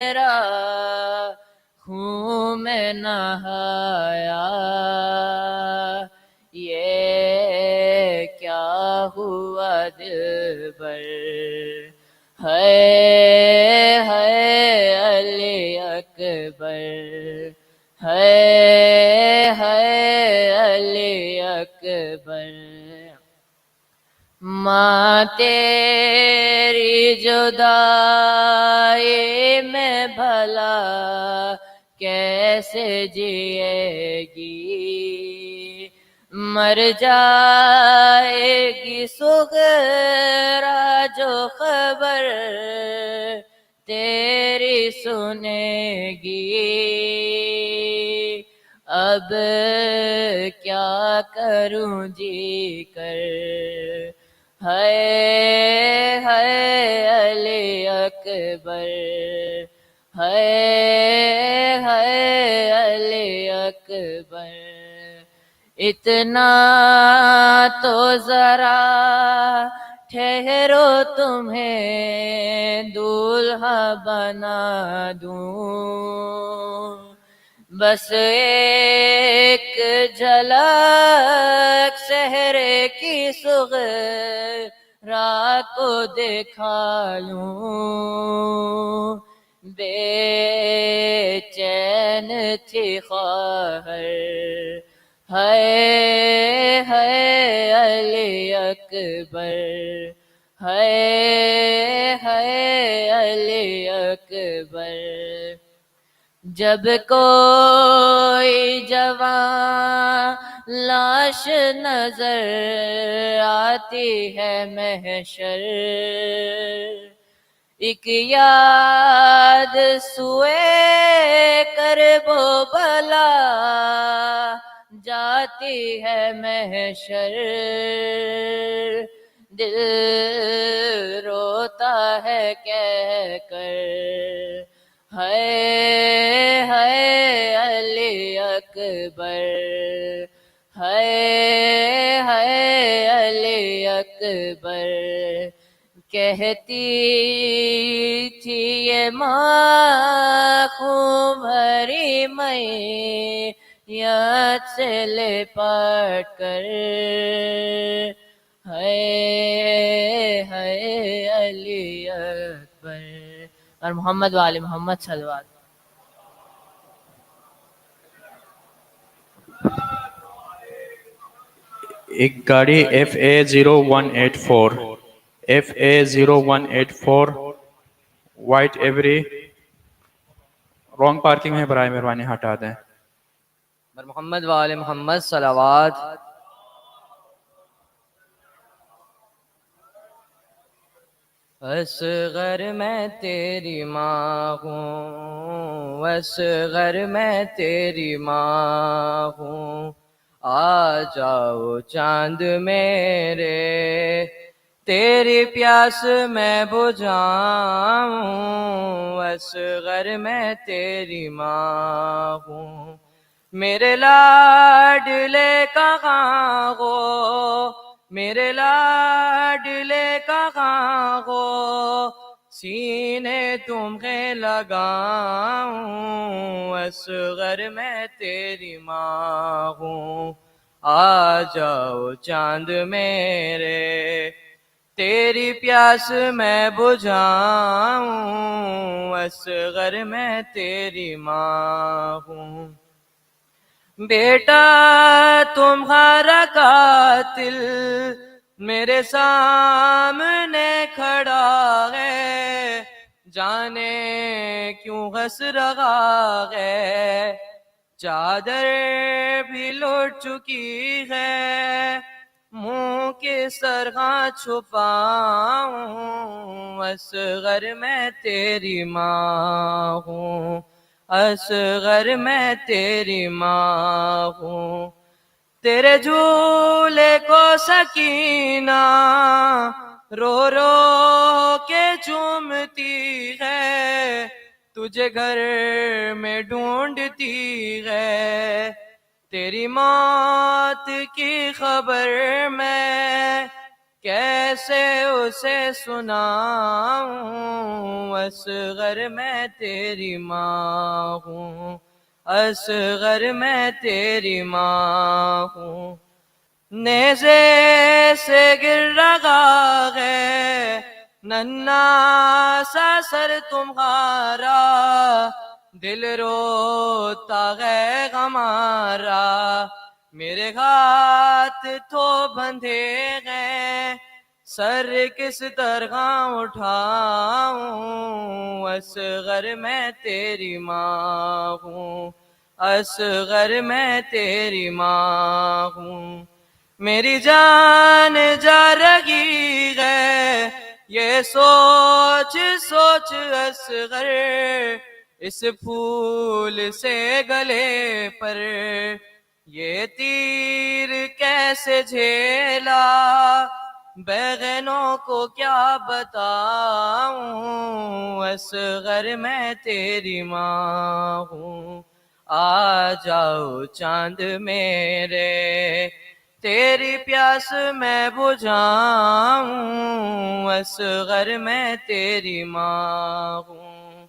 میرا خون میں نہایا، یہ کیا ہوا دلبر، ہے علی اکبر، ہے علی اکبر۔ ماں تیری جدائی میں بھلا کیسے جیے گی، مر جائے گی صغرا جو خبر تیری سنے گی، اب کیا کروں جی کر، ہے علی اکبر، ہے علی اکبر۔ اتنا تو ذرا ٹھہرو تمہیں دولہا بنا دوں، بس ایک جھلک صحرے کی صغرا کو دکھا لوں، بے چین تھی خواہر، ہے علی اکبر، ہے علی اکبر۔ جب کوئی جوان لاش نظر آتی ہے محشر، ایک یاد سوئے کرب و بلا جاتی ہے محشر، دل روتا ہے کہہ کر، ہے علی اکبر، ہے علی اکبر۔ کہتی تھی یہ ماں خون بھری میت سے لپٹ کر، ہے علی اکبر۔ اور محمد وآل محمد صلوات۔ ایک گاڑی FA0184 FA0184 white every wrong parking میں، برائے مہربانی ہٹا دیں۔ اور محمد وآل محمد صلوات۔ اصغر میں تیری ماں ہوں، اصغر میں تیری ماں ہوں، آ جاؤ چاند میرے تیری پیاس میں بجھاؤں، اصغر میں تیری ماں ہوں، میرے لاڈلے کہاں ہو، میرے لاڈلے کہاں ہو، سینے تمہیں لگاؤں، اصغر میں تیری ماں ہوں، آ جاؤ چاند میرے تیری پیاس میں بجھاؤں، اصغر میں تیری ماں ہوں۔ بیٹا تمہارا قاتل میرے سامنے کھڑا ہے، جانے کیوں ہنس رہا ہے، چادر بھی لٹ چکی ہے، منہ کس طرح چھپاؤں، اصغر میں تیری ماں ہوں، اصغر میں تیری ماں ہوں، تیرے جھولے کو سکینہ رو رو کے چومتی ہے، تجھے گھر میں ڈھونڈتی ہے، تیری موت کی خبر میں کیسے اسے سناؤں، اصغر میں تیری ماں ہوں، اصغر میں تیری ماں ہوں، نیزے سے گر رہا ہے ننھا سا سر تمہارا، دل روتا ہے ہمارا، میرے ہاتھ تو بندھے ہیں، سر کس طرح اٹھاؤں، اصغر میں تیری ماں ہوں، اصغر میں تیری ماں ہوں، میری جان جا رہی ہے یہ سوچ سوچ اصغر، اس پھول سے گلے پر یہ تیر کیسے جھیلا، بہنوں کو کیا بتاؤں، اصغر میں تیری ماں ہوں، آ جاؤ چاند میرے تیری پیاس میں بجھاؤں، اصغر میں تیری ماں ہوں،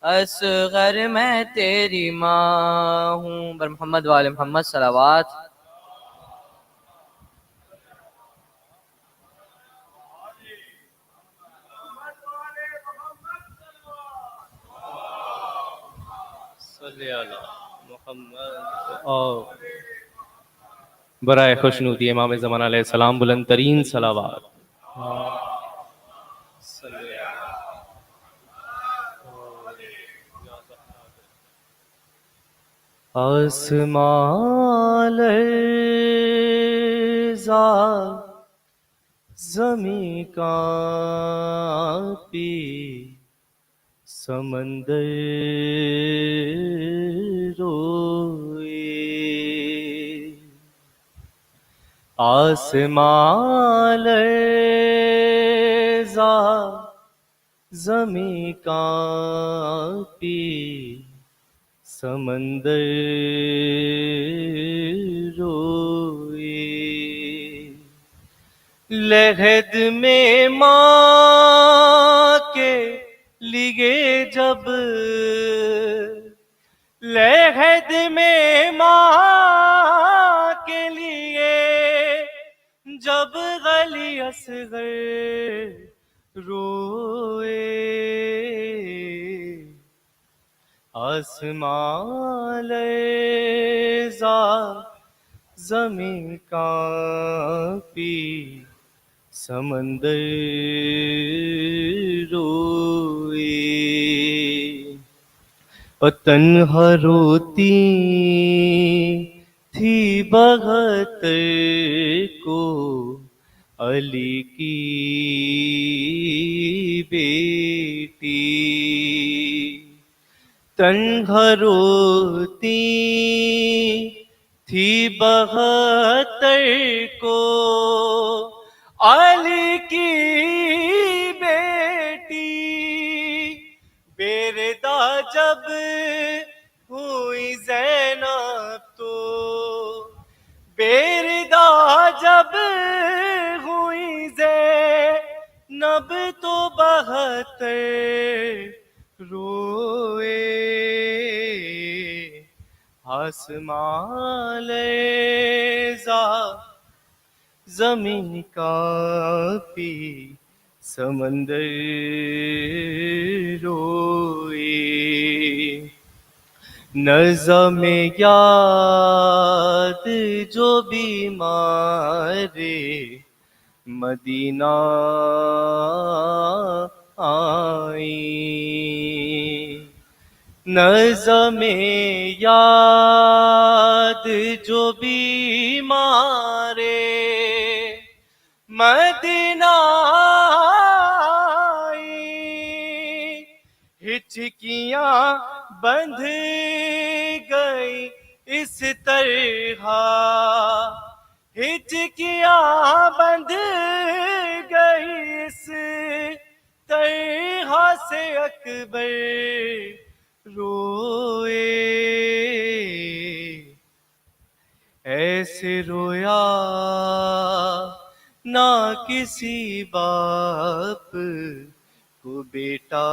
اصغر میں تیری ماں ہوں، بر محمد وآل محمد صلوات۔ صلی علی محمد۔ اور برائے خوشنودی امام زمان علیہ السلام بلند ترین صلوات۔ آسمان لرزا زمیں کانپی، سمندر روئے، آسمان لرزا زمیں کانپی، سمندر روئے، لحد میں ماں کے لیے جب، لحد میں ماں کے لیے جب غلی اصغر روئے، آسمان لرزا زمیں کانپی، سمندر روئے، اور تنہا روتی تھی بہتر کو علی کی بیٹی، تنہا روتی تھی بہتر کو علی کی بیٹی، بیردا جب ہوئی زینب تو، بیردا جب ہوئی زینب تو بہتر روئے، آسمان لرزا زمین کانپی، سمندر روئے، نظم یاد جو بیمار مدینہ آئیں، نظم یاد جو بیمار مدینہ آئیں، ہچکیاں بندھ گئی اس طرح، ہچکیاں بندھ گئی اس طرح سے اکبر روئے، ایسے رویا نہ کسی باپ کو بیٹا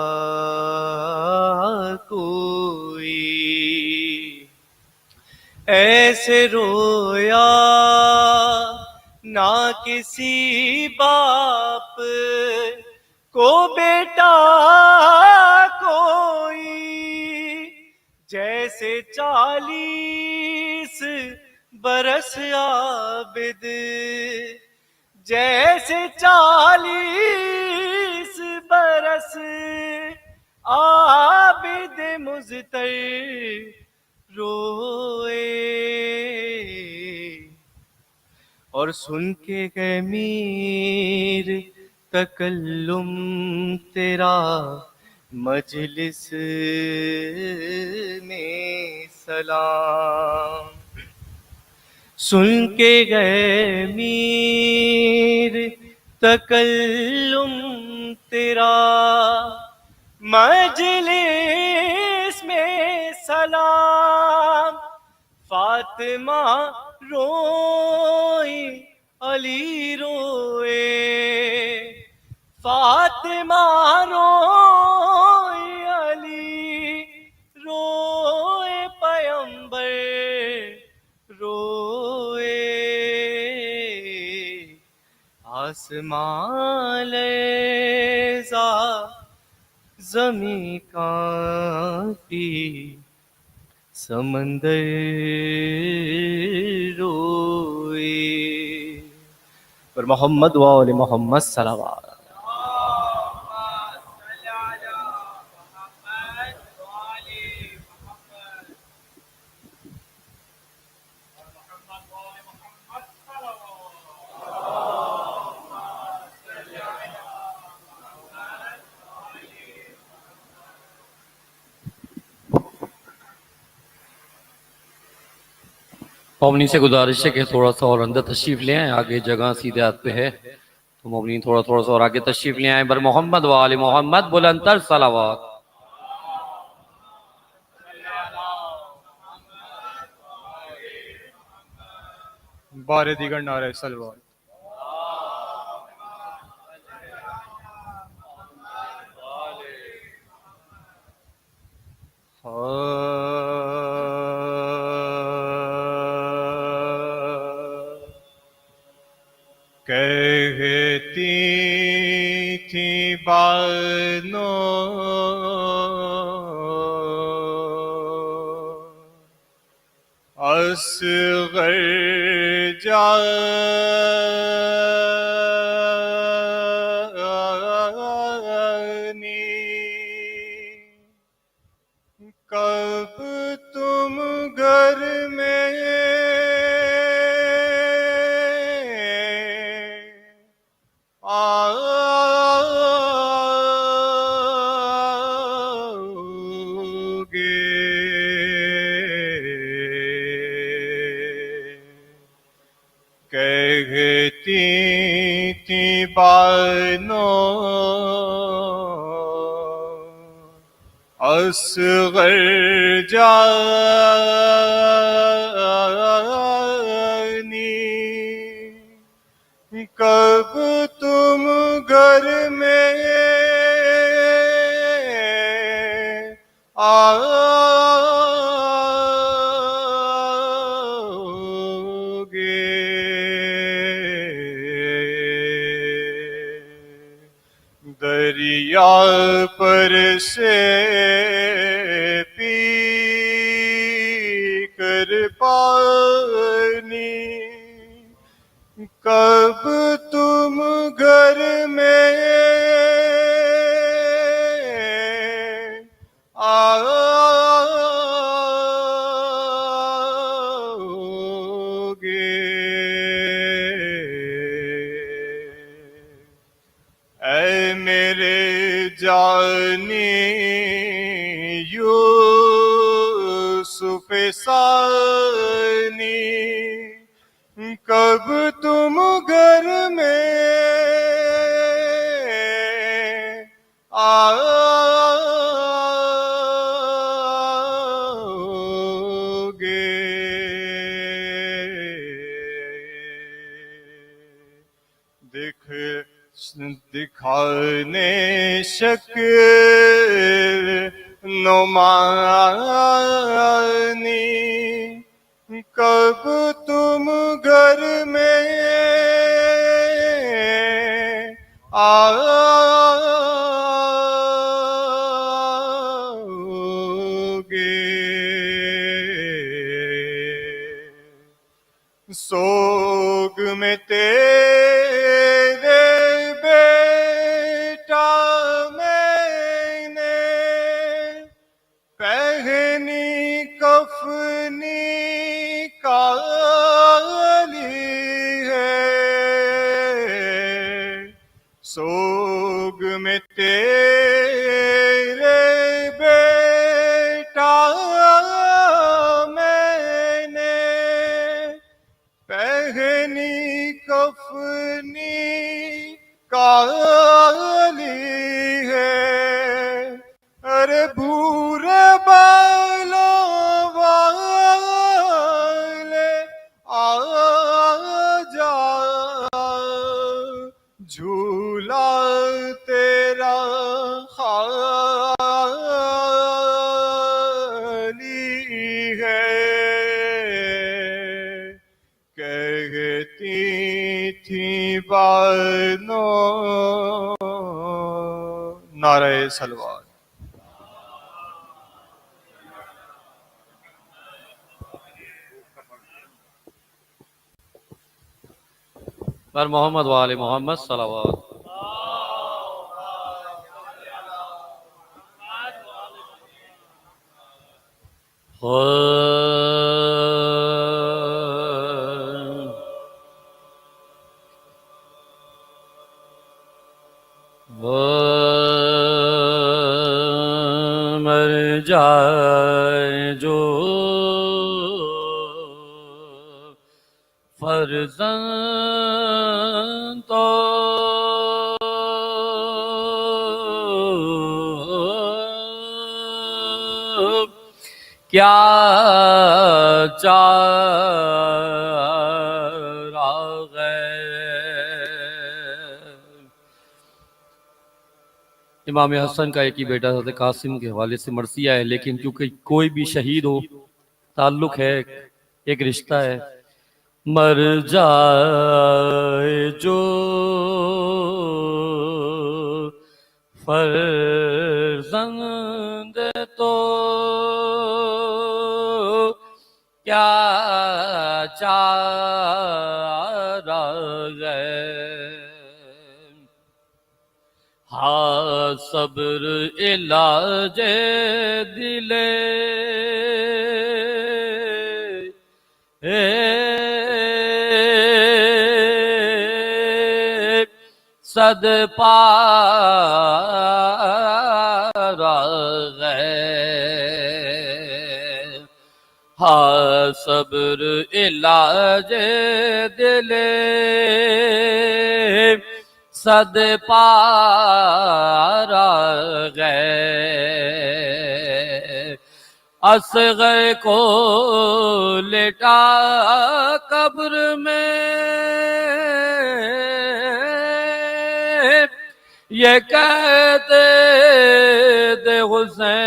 کوئی، ایسے رویا نہ کسی باپ کو بیٹا کوئی، جیسے 40 برس عابد، جیسے 40 برس عابد مضطر روئے، اور سن کے گئے میر تکلم تیرا مجلس میں سلام، سن کے گئے میر تکلم تیرا مجلس میں سلام، فاطمہ روئی علی روئے، فاطمہ روئی علی روئے، پیغمبر روئے، آسمان لرزا زمیں کانپی، سمندر روئے، پر محمد و آل محمد صلوات۔ مومنین سے گزارش ہے کہ تھوڑا سا اور اندر تشریف لے آئیں، آگے جگہ سیدھے ہاتھ پہ ہے، تو مومنین تھوڑا سا اور آگے تشریف لے آئیں۔ بر محمد و آل محمد بلندتر صلوات۔ بار دیگر نعرہ صلوات۔ کہتی تھی بانو اصغر جانی، کب تم گھر میں کہتی تھی بانو اصغر جانی، کب تم گھر میں دریا پر سے پی کر پانی، کب تم گھر میں اے میرے جانی یوسف ثانی، کب تم گھر میں آؤگے، دکھ دکھانے شکل نمانی کب تم گھر میں سوگ میں تیرے بیٹا میں نے پہنی کفنی کالی ہے سوگ میں تیرے بیٹا پہنی کفنی کالی ہے ارے بھورے بالوں والے آ جا جھولا تیرا خالی ہے کہتی تھی بانو نعرہ سلوات پر محمد وآل محمد صلوات مر جائے جو فرزند تو کیا چارہ ہے امام حسن کا ایک ہی بیٹا حضرت قاسم کے حوالے سے مرثیہ ہے لیکن کیونکہ کوئی بھی شہید ہو تعلق ہے ایک رشتہ ہے مر جائے جو فرزند تو کیا چارہ ہے ہاں صبر علاج دل صد پارہ ہے ہاں صبر علاج دل صد پارہ ہے اصغر کو لٹا قبر میں یہ کہتے دے حسین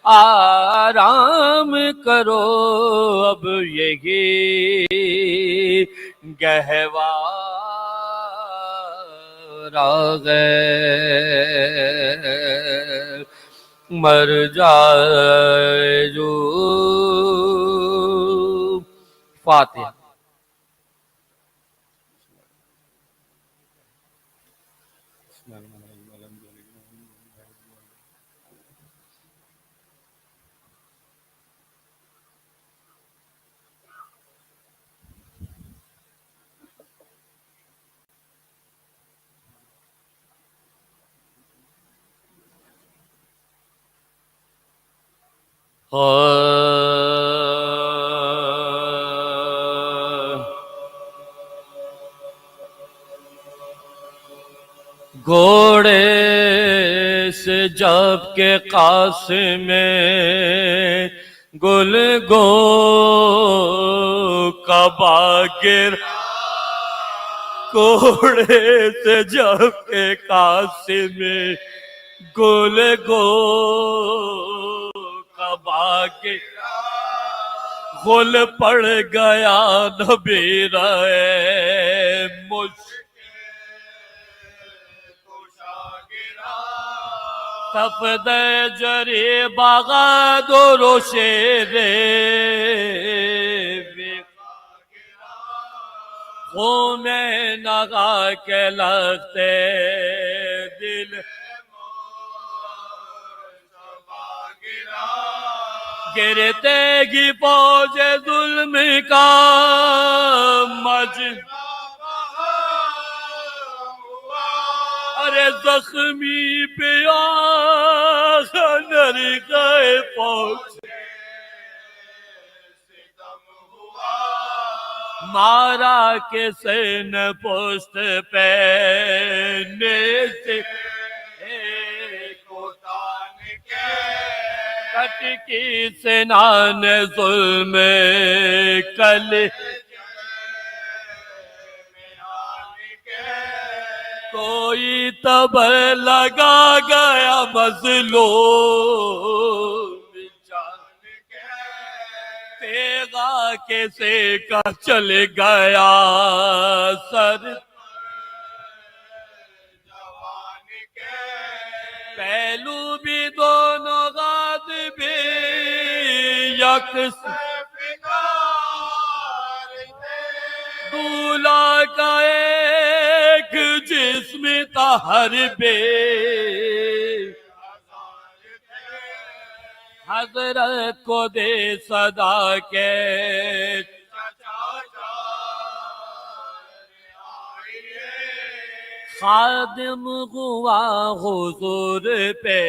آرام کرو اب یہی گہوارہ ہے مر جائے جو فاتحہ گھوڑے سے جب کہ قاسم گل گو کعبہ گر کوڑے سے جب کے قاسم گل گو کعبہ کے گل پڑ گیا نبی رہے مجھ سفد جری باغا دو شیرے خون نگا کے لگتے دل گرتے گی فوج ظلم کا مج ارے زخمی پہ آخر گئے فوج مارا کے سین پوست پہنے سے کٹ کی سنان ظلم کل کوئی تب لگا گیا مظلوم تیغا کیسے کا چل گیا سر پہلو بھی دونوں غاضب یک دولہا کا ایک جسم تھا ہر بے حضرت کو دے صدا کے خادم ہوا حضور پہ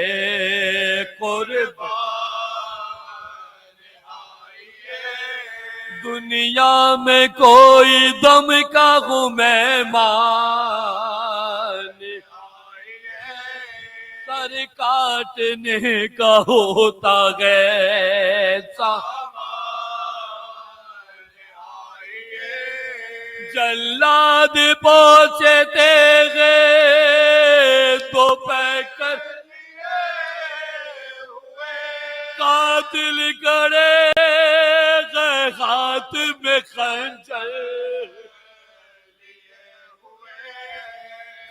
قربان دنیا میں کوئی دم کا غمہمان سر کاٹنے کا ہوتا ہے جلاد پہنچے تیغے تو پیکر قاتل کرے گئے ہاتھ میں خنجر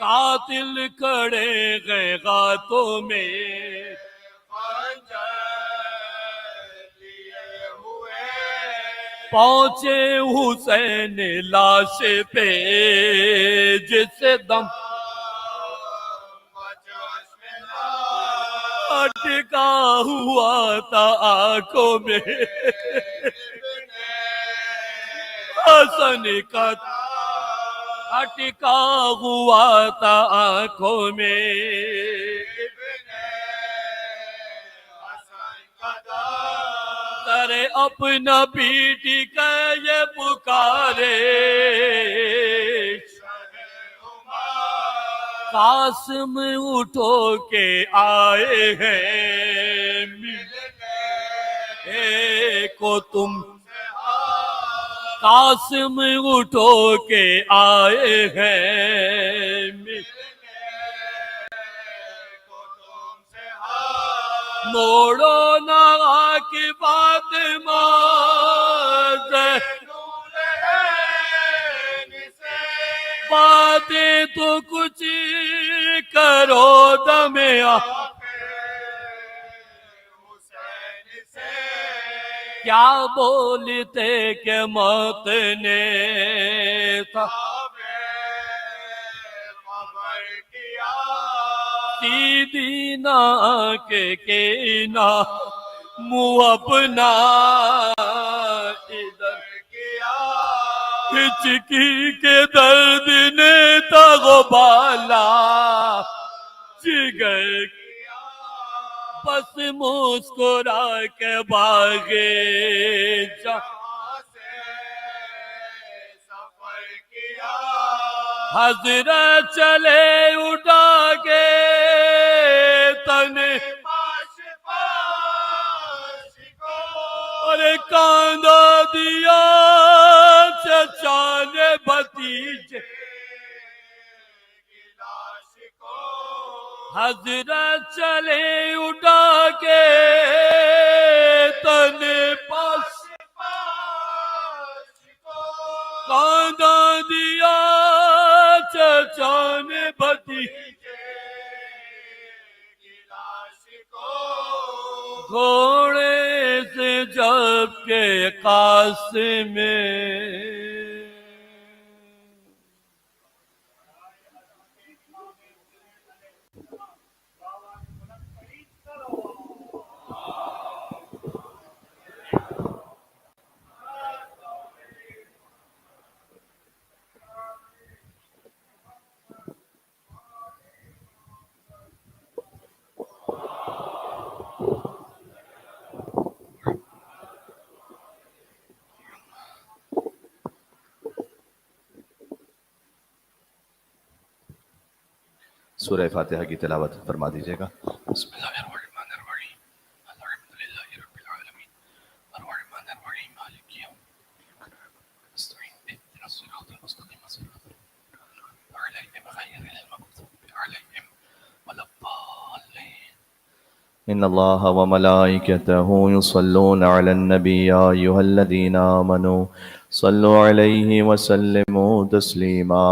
قاتل کھڑے گئے ہاتھوں میں پہنچے حسین لاش پہ جسے دم اٹکا ہوا تھا آنکھوں میں حسن کا اٹکا ہوا تھا آنکھوں میں کرے اپنا بیٹی کا یہ پکارے قاسم اٹھو کے آئے ہیں ملنے کو تم قاسم اٹھو کے آئے ہیں موڑو نہ کی بات باتیں تو کچھ کرو دمیا کیا بولتے کہ موت نے تھا سیدھی نہ کے نا منہ اپنا ادھر ہچکی کے درد نے تاغو بالا جگر بس مسکرا کے بھاگے حضرت چلے اٹھا کے تن حضرت چلے اٹھا کے تن پاس کاندھا دیا چچا نے بھتیجے گھوڑے سے جب کے قاسم سورہ فاتحہ کی تلاوت فرما دیجیے گا۔ بسم اللہ الرحمن الرحیم الحمدللہ رب العالمین الرحمن الرحیم مالک یوم الدین نستعین اهدنا الصراط المستقیم صراط الذین غیر المغضوب علیہم ولا الضالین۔ ان اللہ وملائکته یصلون علی النبی یا ایھا الذین آمنوا صلوا علیہ وسلموا تسلیما۔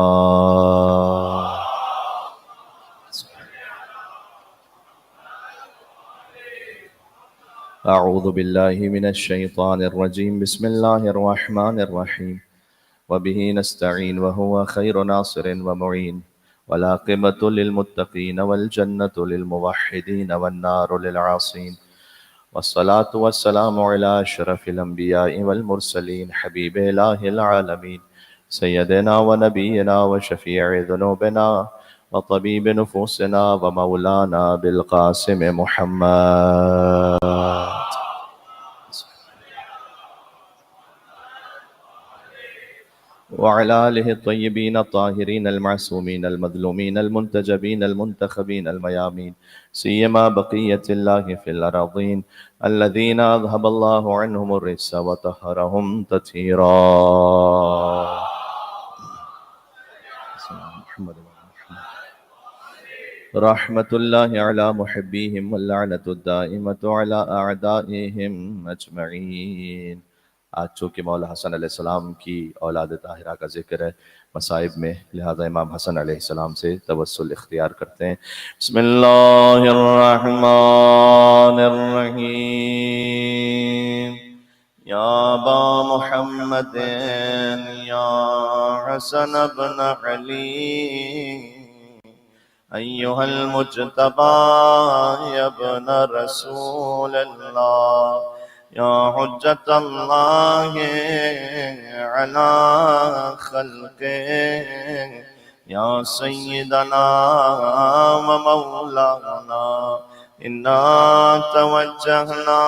اعوذ باللہ من الشیطان الرجیم بسم اللہ الرحمن الرحیم وبہ نستعین وہو خیر ناصر ومعین والعاقبۃ للمتقین والجنۃ للموحدین والنار للعاصین والصلاة والسلام علی اشرف الانبیاء والمرسلین حبیب الہ العالمین سیدنا ونبینا وشفیع ذنوبنا وطبیب نفوسنا ومولانا بالقاسم محمد وعلى آله الطيبين الطاهرين المعصومين المظلومين المنتجبين المنتخبين الميامين سيما بقية الله في الأراضين الذين أذهب الله عنهم الرجس وطهرهم تطهيرا۔ رحمة الله على محبيهم واللعنة الدائمة على أعدائهم أجمعين۔ آج چونکہ مولا حسن علیہ السلام کی اولاد طاہرہ کا ذکر ہے مصائب میں، لہذا امام حسن علیہ السلام سے توسل اختیار کرتے ہیں۔ بسم اللہ الرحمن الرحیم۔ یا ابا محمد یا حسن بن علی ایھا المجتبی یا ابن رسول اللہ یا حجت اللہ علی خلقہ یا سیدنا و مولانا انا توجہنا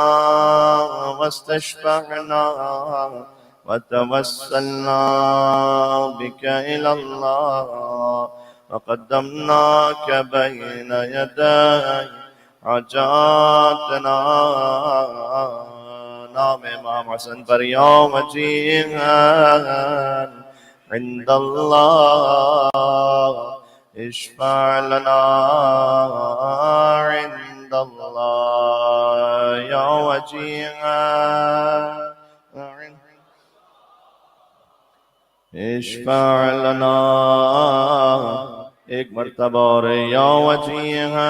واستشفعنا وتوسلنا بک الی اللہ وقدمناک بین یدی حاجاتنا۔ نام امام حسن پر یوم جیہن عند اللہ اشفع لنا عند اللہ یوم جیہن اشفع لنا ایک مرتبہ اور یوم جیہن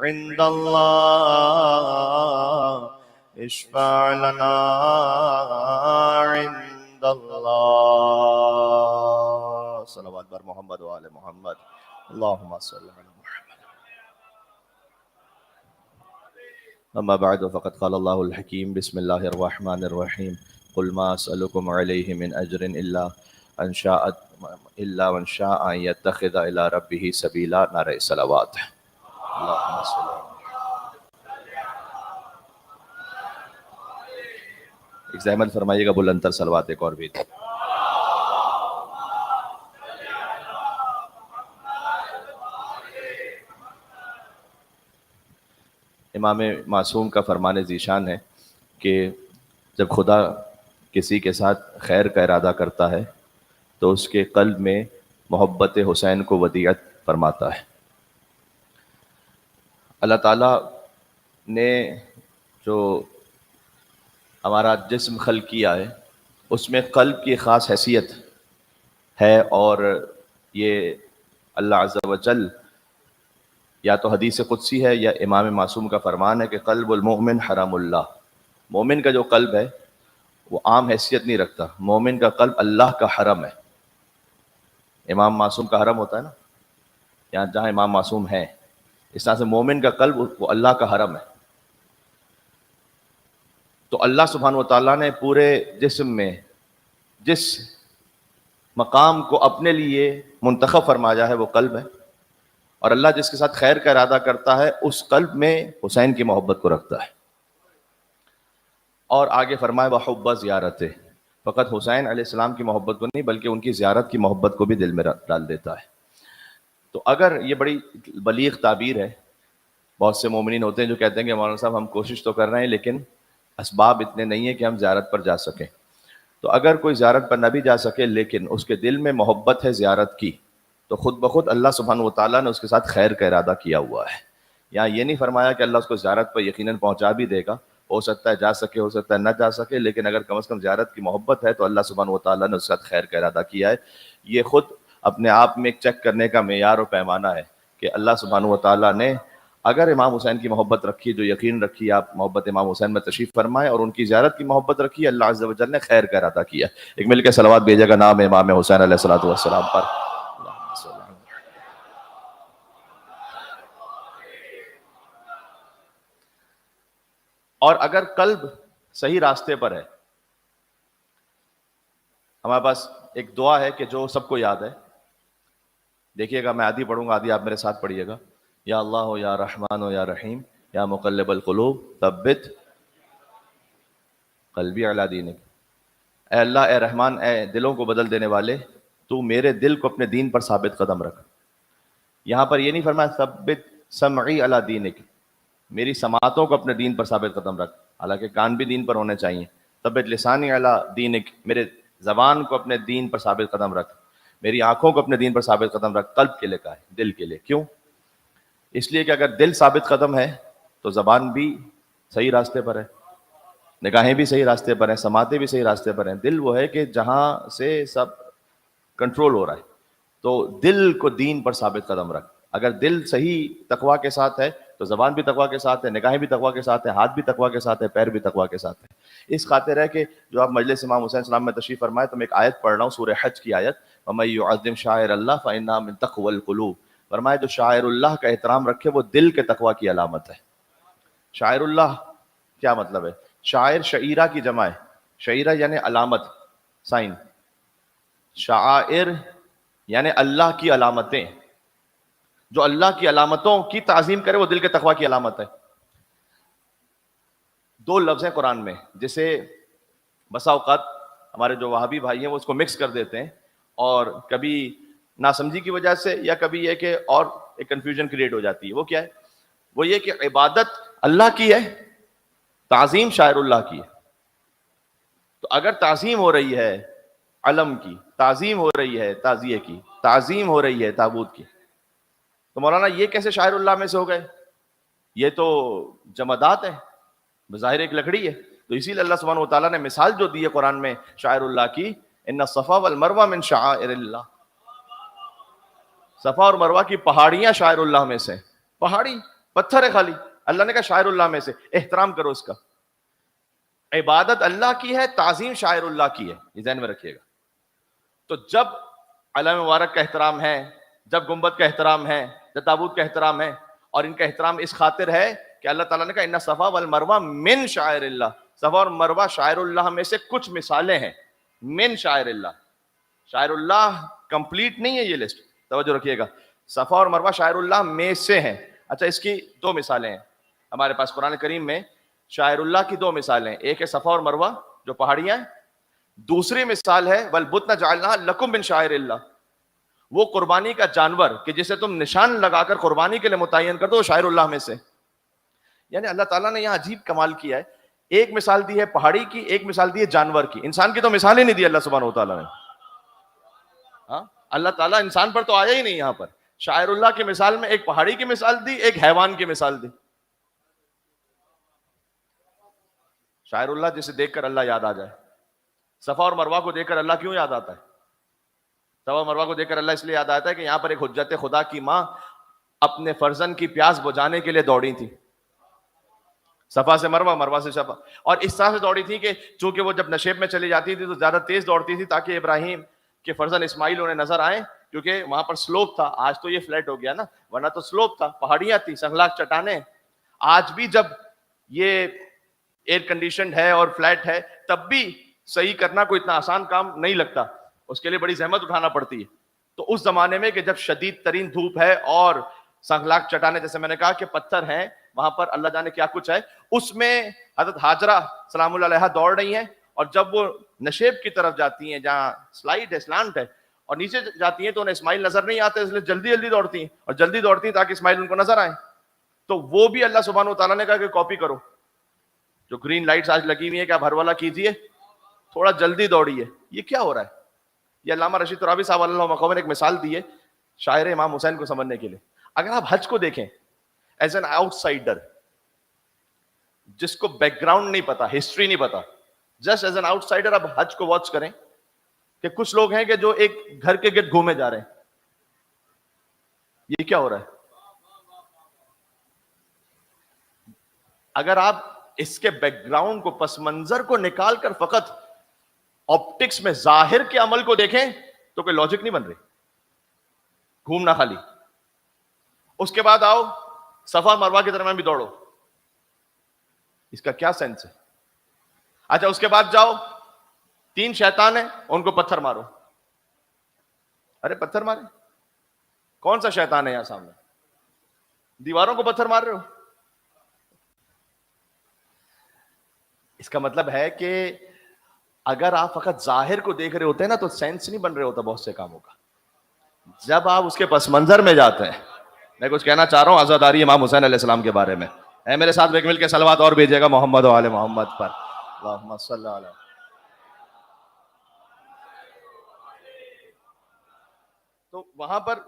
عند اللہ اشفع لنا عند اللہ۔ صلوات بر محمد و آل محمد، اللہم صلی علی محمد۔ اما بعد فقد قال اللہ الحکیم بسم اللہ الرحمن الرحیم قل ما اسألکم علیہ من اجر الا ان شاء ان یتخذ الی ربہ سبیلا۔ نعرہ صلوات۔ اللہم صلی علی محمد۔ ایک زحمت فرمائیے گا بلند تر صلوات ایک اور بھی۔ امام معصوم کا فرمان ذیشان ہے کہ جب خدا کسی کے ساتھ خیر کا ارادہ کرتا ہے تو اس کے قلب میں محبت حسین کو ودیعت فرماتا ہے۔ اللہ تعالیٰ نے جو ہمارا جسم خلق کیا ہے اس میں قلب کی خاص حیثیت ہے، اور یہ اللہ عز و جل یا تو حدیث قدسی ہے یا امام معصوم کا فرمان ہے کہ قلب المؤمن حرام اللہ. مومن کا جو قلب ہے وہ عام حیثیت نہیں رکھتا، مومن کا قلب اللہ کا حرم ہے. امام معصوم کا حرم ہوتا ہے نا، یہاں جہاں امام معصوم ہے، اس طرح سے مومن کا قلب وہ اللہ کا حرم ہے. تو اللہ سبحانہ و تعالیٰ نے پورے جسم میں جس مقام کو اپنے لیے منتخب فرمایا ہے وہ قلب ہے، اور اللہ جس کے ساتھ خیر کا ارادہ کرتا ہے اس قلب میں حسین کی محبت کو رکھتا ہے. اور آگے فرمائے وحب زیارت، فقط حسین علیہ السلام کی محبت کو نہیں بلکہ ان کی زیارت کی محبت کو بھی دل میں ڈال دیتا ہے. تو اگر یہ بڑی بلیغ تعبیر ہے، بہت سے مومنین ہوتے ہیں جو کہتے ہیں کہ مولانا صاحب ہم کوشش تو کر رہے ہیں لیکن اسباب اتنے نہیں ہیں کہ ہم زیارت پر جا سکیں. تو اگر کوئی زیارت پر نہ بھی جا سکے لیکن اس کے دل میں محبت ہے زیارت کی، تو خود بخود اللہ سبحانہ و تعالیٰ نے اس کے ساتھ خیر کا ارادہ کیا ہوا ہے. یہاں یہ نہیں فرمایا کہ اللہ اس کو زیارت پر یقیناً پہنچا بھی دے گا، ہو سکتا ہے جا سکے ہو سکتا ہے نہ جا سکے، لیکن اگر کم از کم زیارت کی محبت ہے تو اللہ سبحانہ و تعالیٰ نے اس کے ساتھ خیر کا ارادہ کیا ہے. یہ خود اپنے آپ میں ایک چیک کرنے کا معیار و پیمانہ ہے کہ اللہ سبحانہ و تعالیٰ نے اگر امام حسین کی محبت رکھی، جو یقین رکھی آپ محبت امام حسین میں تشریف فرمائے، اور ان کی زیارت کی محبت رکھی، اللہ عز و جل نے خیر کا ارادہ کیا. ایک مل کے صلوات بھیجے گا نام امام حسین علیہ الصلوۃ والسلام پر. اور اگر قلب صحیح راستے پر ہے، ہمارے پاس ایک دعا ہے کہ جو سب کو یاد ہے، دیکھیے گا میں آدھی پڑھوں گا، آدھی آپ میرے ساتھ پڑھیے گا. یا اللہ ہو یا رحمان ہو یا رحیم یا مقلب القلوب ثبت قلبی علی دینک. اے اللہ، اے رحمان، اے دلوں کو بدل دینے والے، تو میرے دل کو اپنے دین پر ثابت قدم رکھ. یہاں پر یہ نہیں فرمایا ثبت سمعی علی دینک، میری سماعتوں کو اپنے دین پر ثابت قدم رکھ، حالانکہ کان بھی دین پر ہونے چاہیے. ثبت لسانی علی دینک، میرے زبان کو اپنے دین پر ثابت قدم رکھ، میری آنکھوں کو اپنے دین پر ثابت قدم رکھ. قلب کے لیے کہا ہے، دل کے لیے. کیوں؟ اس لیے کہ اگر دل ثابت قدم ہے تو زبان بھی صحیح راستے پر ہے، نگاہیں بھی صحیح راستے پر ہیں، سماعتیں بھی صحیح راستے پر ہیں. دل وہ ہے کہ جہاں سے سب کنٹرول ہو رہا ہے، تو دل کو دین پر ثابت قدم رکھ. اگر دل صحیح تقویٰ کے ساتھ ہے تو زبان بھی تقویٰ کے ساتھ ہے، نگاہیں بھی تقویٰ کے ساتھ ہے، ہاتھ بھی تقویٰ کے ساتھ ہے، پیر بھی تقویٰ کے ساتھ ہے. اس خاطر ہے کہ جو آپ مجلس امام حسین السلام میں تشریف فرمائے تو میں ایک آیت پڑھ رہا ہوں، سورہ حج کی آیت، وَمَن يُعَظِّمْ شَعَائِرَ اللَّهِ فَإِنَّهَا مِن تَقْوَى الْقُلُوبِ. فرمایا جو شاعر اللہ کا احترام رکھے وہ دل کے تقویٰ کی علامت ہے. شاعر اللہ کیا مطلب ہے؟ شاعر شعیرہ کی جمع ہے، شعیرہ یعنی علامت، سائن. شعائر یعنی اللہ کی علامتیں. جو اللہ کی علامتوں کی تعظیم کرے وہ دل کے تقویٰ کی علامت ہے. دو لفظ ہیں قرآن میں جسے بسا اوقات ہمارے جو وہابی بھائی ہیں وہ اس کو مکس کر دیتے ہیں، اور کبھی ناسمجھی کی وجہ سے یا کبھی یہ کہ اور ایک کنفیوژن کریٹ ہو جاتی ہے. وہ کیا ہے؟ وہ یہ کہ عبادت اللہ کی ہے، تعظیم شاعر اللہ کی ہے. تو اگر تعظیم ہو رہی ہے علم کی، تعظیم ہو رہی ہے تعزیے کی، تعظیم ہو رہی ہے تابوت کی، تو مولانا یہ کیسے شاعر اللہ میں سے ہو گئے؟ یہ تو جمادات ہے، بظاہر ایک لکڑی ہے. تو اسی لیے اللہ سبحانہ و تعالیٰ نے مثال جو دی ہے قرآن میں شاعر اللہ کی، ان الصفا والمروہ من شعائر اللہ. صفا اور مروہ کی پہاڑیاں شاعر اللہ میں سے. پہاڑی پتھر ہے خالی، اللہ نے کہا شاعر اللہ میں سے، احترام کرو اس کا. عبادت اللہ کی ہے، تعظیم شاعر اللہ کی ہے، یہ ذہن میں رکھیے گا. تو جب علم مبارک کا احترام ہے، جب گنبد کا احترام ہے، جب تابوت کا احترام ہے، اور ان کا احترام اس خاطر ہے کہ اللہ تعالیٰ نے کہا ان صفا والمروہ من شاعر اللہ. صفا اور مروہ شاعر اللہ میں سے کچھ مثالیں ہیں، من شاعر اللہ. شاعر اللہ کمپلیٹ نہیں ہے یہ لسٹ، توجہ رکھیے گا. صفا اور مروہ شاعر اللہ میں سے ہیں. اچھا، اس کی دو مثالیں ہیں ہمارے پاس قرآن کریم میں. شاعر اللہ کی دو مثالیں ہیں، ایک ہے صفا اور مروہ جو پہاڑیاں ہیں، دوسری مثال ہے وَالْبُدْنَ جَعَلْنَاهَا لَكُم مِّن شَعَائِرِ اللَّهِ. وہ قربانی کا جانور کہ جسے تم نشان لگا کر قربانی کے لیے متعین کر دو، شاعر اللہ میں سے. یعنی اللہ تعالیٰ نے یہاں عجیب کمال کیا ہے. ایک مثال دی ہے پہاڑی کی، ایک مثال دی ہے جانور کی. انسان کی تو مثال ہی نہیں دی اللہ سبحانہ و تعالیٰ نے. ہاں، اللہ تعالیٰ انسان پر تو آیا ہی نہیں یہاں پر. شاعر اللہ کی مثال میں ایک پہاڑی کی مثال دی, ایک حیوان کی مثال دی. شاعر اللہ جسے دیکھ کر اللہ یاد آ جائے. صفا اور مروہ کو دیکھ کر اللہ کیوں یاد آتا ہے؟ صفا اور مروہ کو دیکھ کر اللہ اس لیے یاد آتا ہے کہ یہاں پر ایک حجت خدا کی ماں اپنے فرزند کی پیاس بجھانے کے لیے دوڑی تھی. صفا سے مروہ, مروہ سے صفا, اور اس طرح سے دوڑی تھی کہ چونکہ وہ جب نشیب میں چلی جاتی تھی تو زیادہ تیز دوڑتی تھی تاکہ ابراہیم کے فرزند اسماعیل انہیں نظر آئیں, کیونکہ وہاں پر سلوپ تھا. آج تو یہ فلیٹ ہو گیا نا, ورنہ تو سلوپ تھا, پہاڑیاں تھی, سنگلاخ چٹانیں. آج بھی جب یہ ایئر کنڈیشنڈ ہے اور فلیٹ ہے تب بھی صحیح کرنا کوئی اتنا آسان کام نہیں لگتا, اس کے لیے بڑی زحمت اٹھانا پڑتی ہے. تو اس زمانے میں کہ جب شدید ترین دھوپ ہے اور سنگلاخ چٹانیں, جیسے میں نے کہا کہ پتھر ہیں, وہاں پر اللہ جانے کیا کچھ ہے, اس میں حضرت ہاجرہ سلام اللہ علیہا دوڑ رہی ہیں, اور جب وہ نشیب کی طرف جاتی ہیں جہاں سلائڈ ہے, سلانٹ ہے, اور نیچے جاتی ہیں تو انہیں اسماعیل نظر نہیں آتے, اس لیے جلدی جلدی دوڑتی ہیں, اور جلدی دوڑتی ہیں تاکہ اسماعیل ان کو نظر آئیں. تو وہ بھی اللہ سبحانہ و تعالیٰ نے کہا کہ کاپی کرو, جو گرین لائٹس آج لگی ہوئی ہیں کہ آپ ہر والا کیجئے, تھوڑا جلدی دوڑیے. یہ کیا ہو رہا ہے؟ یہ علامہ رشید ترابی صاحب اللہ مقام نے ایک مثال دی ہے شاعر امام حسین کو سمجھنے کے لیے. اگر آپ حج کو دیکھیں ایز این آؤٹ سائڈر, جس کو بیک گراؤنڈ نہیں پتا, ہسٹری نہیں پتا, just as an out cider آپ حج کو واچ کریں کہ کچھ لوگ ہیں کہ جو ایک گھر کے گرد گھومے جا رہے ہیں. یہ کیا ہو رہا ہے؟ اگر آپ اس کے بیک گراؤنڈ کو, پس منظر کو نکال کر فقط آپٹکس میں ظاہر کے عمل کو دیکھیں تو کوئی لاجک نہیں بن رہی. گھومنا خالی. اس کے بعد آؤ صفا مروہ کے درمیان بھی دوڑو, اس کا کیا سینس ہے؟ اچھا اس کے بعد جاؤ, 3 شیطان ہیں, ان کو پتھر مارو. ارے پتھر مارے, کون سا شیطان ہے یہاں سامنے؟ دیواروں کو پتھر مار رہے ہو. اس کا مطلب ہے کہ اگر آپ فقط ظاہر کو دیکھ رہے ہوتے ہیں نا تو سینس نہیں بن رہے ہوتا بہت سے کاموں کا. جب آپ اس کے پس منظر میں جاتے ہیں, میں کچھ کہنا چاہ رہا ہوں عزاداری امام حسین علیہ السلام کے بارے میں. اے میرے ساتھ ایک مل کے صلوات اور بھیجیے گا محمد و آل محمد پر. اللہم صلی علی. تو وہاں پر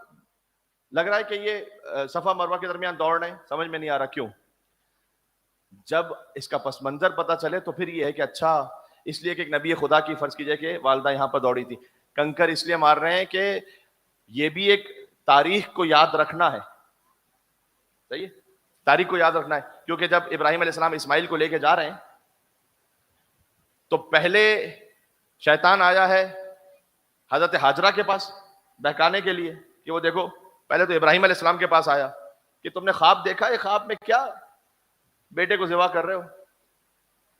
لگ رہا ہے کہ یہ صفا مروہ کے درمیان دوڑ رہے ہیں, سمجھ میں نہیں آ رہا کیوں. جب اس کا پس منظر پتا چلے تو پھر یہ ہے کہ اچھا, اس لیے کہ ایک نبی خدا کی فرض کیجئے کہ والدہ یہاں پر دوڑی تھی, کنکر اس لیے مار رہے ہیں کہ یہ بھی ایک تاریخ کو یاد رکھنا ہے. صحیح ہے, تاریخ کو یاد رکھنا ہے, کیونکہ جب ابراہیم علیہ السلام اسماعیل کو لے کے جا رہے ہیں تو پہلے شیطان آیا ہے حضرت ہاجرہ کے پاس بہکانے کے لیے کہ وہ دیکھو, پہلے تو ابراہیم علیہ السلام کے پاس آیا کہ تم نے خواب دیکھا ہے, خواب میں کیا بیٹے کو ذبح کر رہے ہو,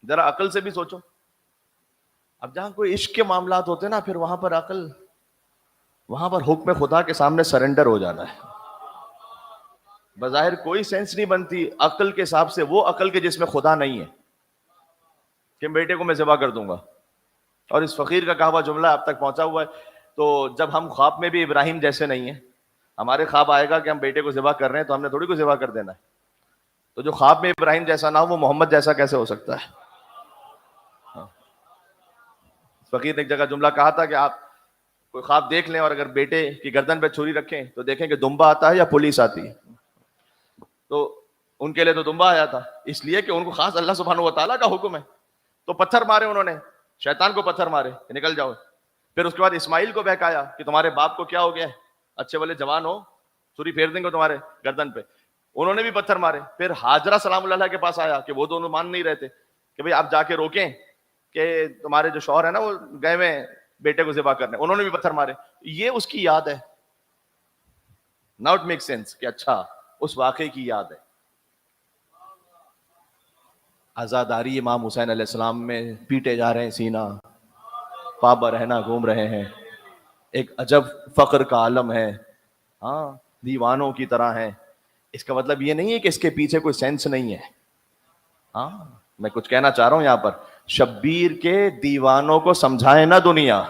ذرا عقل سے بھی سوچو. اب جہاں کوئی عشق کے معاملات ہوتے ہیں نا, پھر وہاں پر عقل, وہاں پر حکم خدا کے سامنے سرنڈر ہو جانا ہے. بظاہر کوئی سینس نہیں بنتی عقل کے حساب سے, وہ عقل کے جس میں خدا نہیں ہے کہ بیٹے کو میں ذبح کر دوں گا. اور اس فقیر کا کہا ہوا جملہ اب تک پہنچا ہوا ہے. تو جب ہم خواب میں بھی ابراہیم جیسے نہیں ہیں, ہمارے خواب آئے گا کہ ہم بیٹے کو ذبح کر رہے ہیں تو ہم نے تھوڑی کو ذبح کر دینا ہے. تو جو خواب میں ابراہیم جیسا نہ ہو وہ محمد جیسا کیسے ہو سکتا ہے؟ فقیر نے ایک جگہ جملہ کہا تھا کہ آپ کوئی خواب دیکھ لیں اور اگر بیٹے کی گردن پہ چھری رکھیں تو دیکھیں کہ دمبا آتا ہے یا پولیس آتی ہے. تو ان کے لیے تو دمبا آیا تھا, اس لیے کہ ان کو خاص اللہ سبحانہ و تعالیٰ کا حکم ہے. تو پتھر مارے انہوں نے, شیطان کو پتھر مارے کہ نکل جاؤ. پھر اس کے بعد اسماعیل کو بہکایا کہ تمہارے باپ کو کیا ہو گیا ہے, اچھے والے جوان ہو, چھری پھیر دیں گے تمہارے گردن پہ. انہوں نے بھی پتھر مارے. پھر ہاجرہ سلام اللہ علیہ کے پاس آیا کہ وہ دونوں مان نہیں رہتے کہ بھئی آپ جا کے روکیں کہ تمہارے جو شوہر ہے نا وہ گئے ہوئے بیٹے کو ذبح کرنے. انہوں نے بھی پتھر مارے. یہ اس کی یاد ہے. ناؤ اٹ میک سینس کہ اچھا اس واقعے کی یاد ہے. عزاداری امام حسین علیہ السلام میں پیٹے جا رہے ہیں, سینہ پابا رہنا گھوم رہے ہیں, ایک عجب فقر کا عالم ہے, ہاں دیوانوں کی طرح ہیں. اس کا مطلب یہ نہیں ہے کہ اس کے پیچھے کوئی سینس نہیں ہے. ہاں میں کچھ کہنا چاہ رہا ہوں یہاں پر, شبیر کے دیوانوں کو سمجھائے نا دنیا.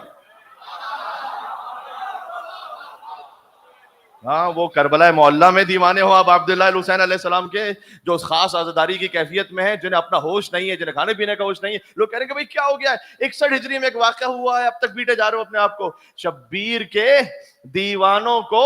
ہاں وہ کربلا معلّہ میں دیوانے ہو آپ عبداللہ الحسین علیہ السلام کے, جو اس خاص عزاداری کی کیفیت میں ہیں, جنہیں اپنا ہوش نہیں ہے, جنہیں کھانے پینے کا ہوش نہیں ہے. لوگ کہہ رہے ہیں کہ بھئی کیا ہو گیا ہے, 61 ہجری میں ایک واقعہ ہوا ہے, اب تک پیٹے جا رہے ہو اپنے آپ کو. شبیر کے دیوانوں کو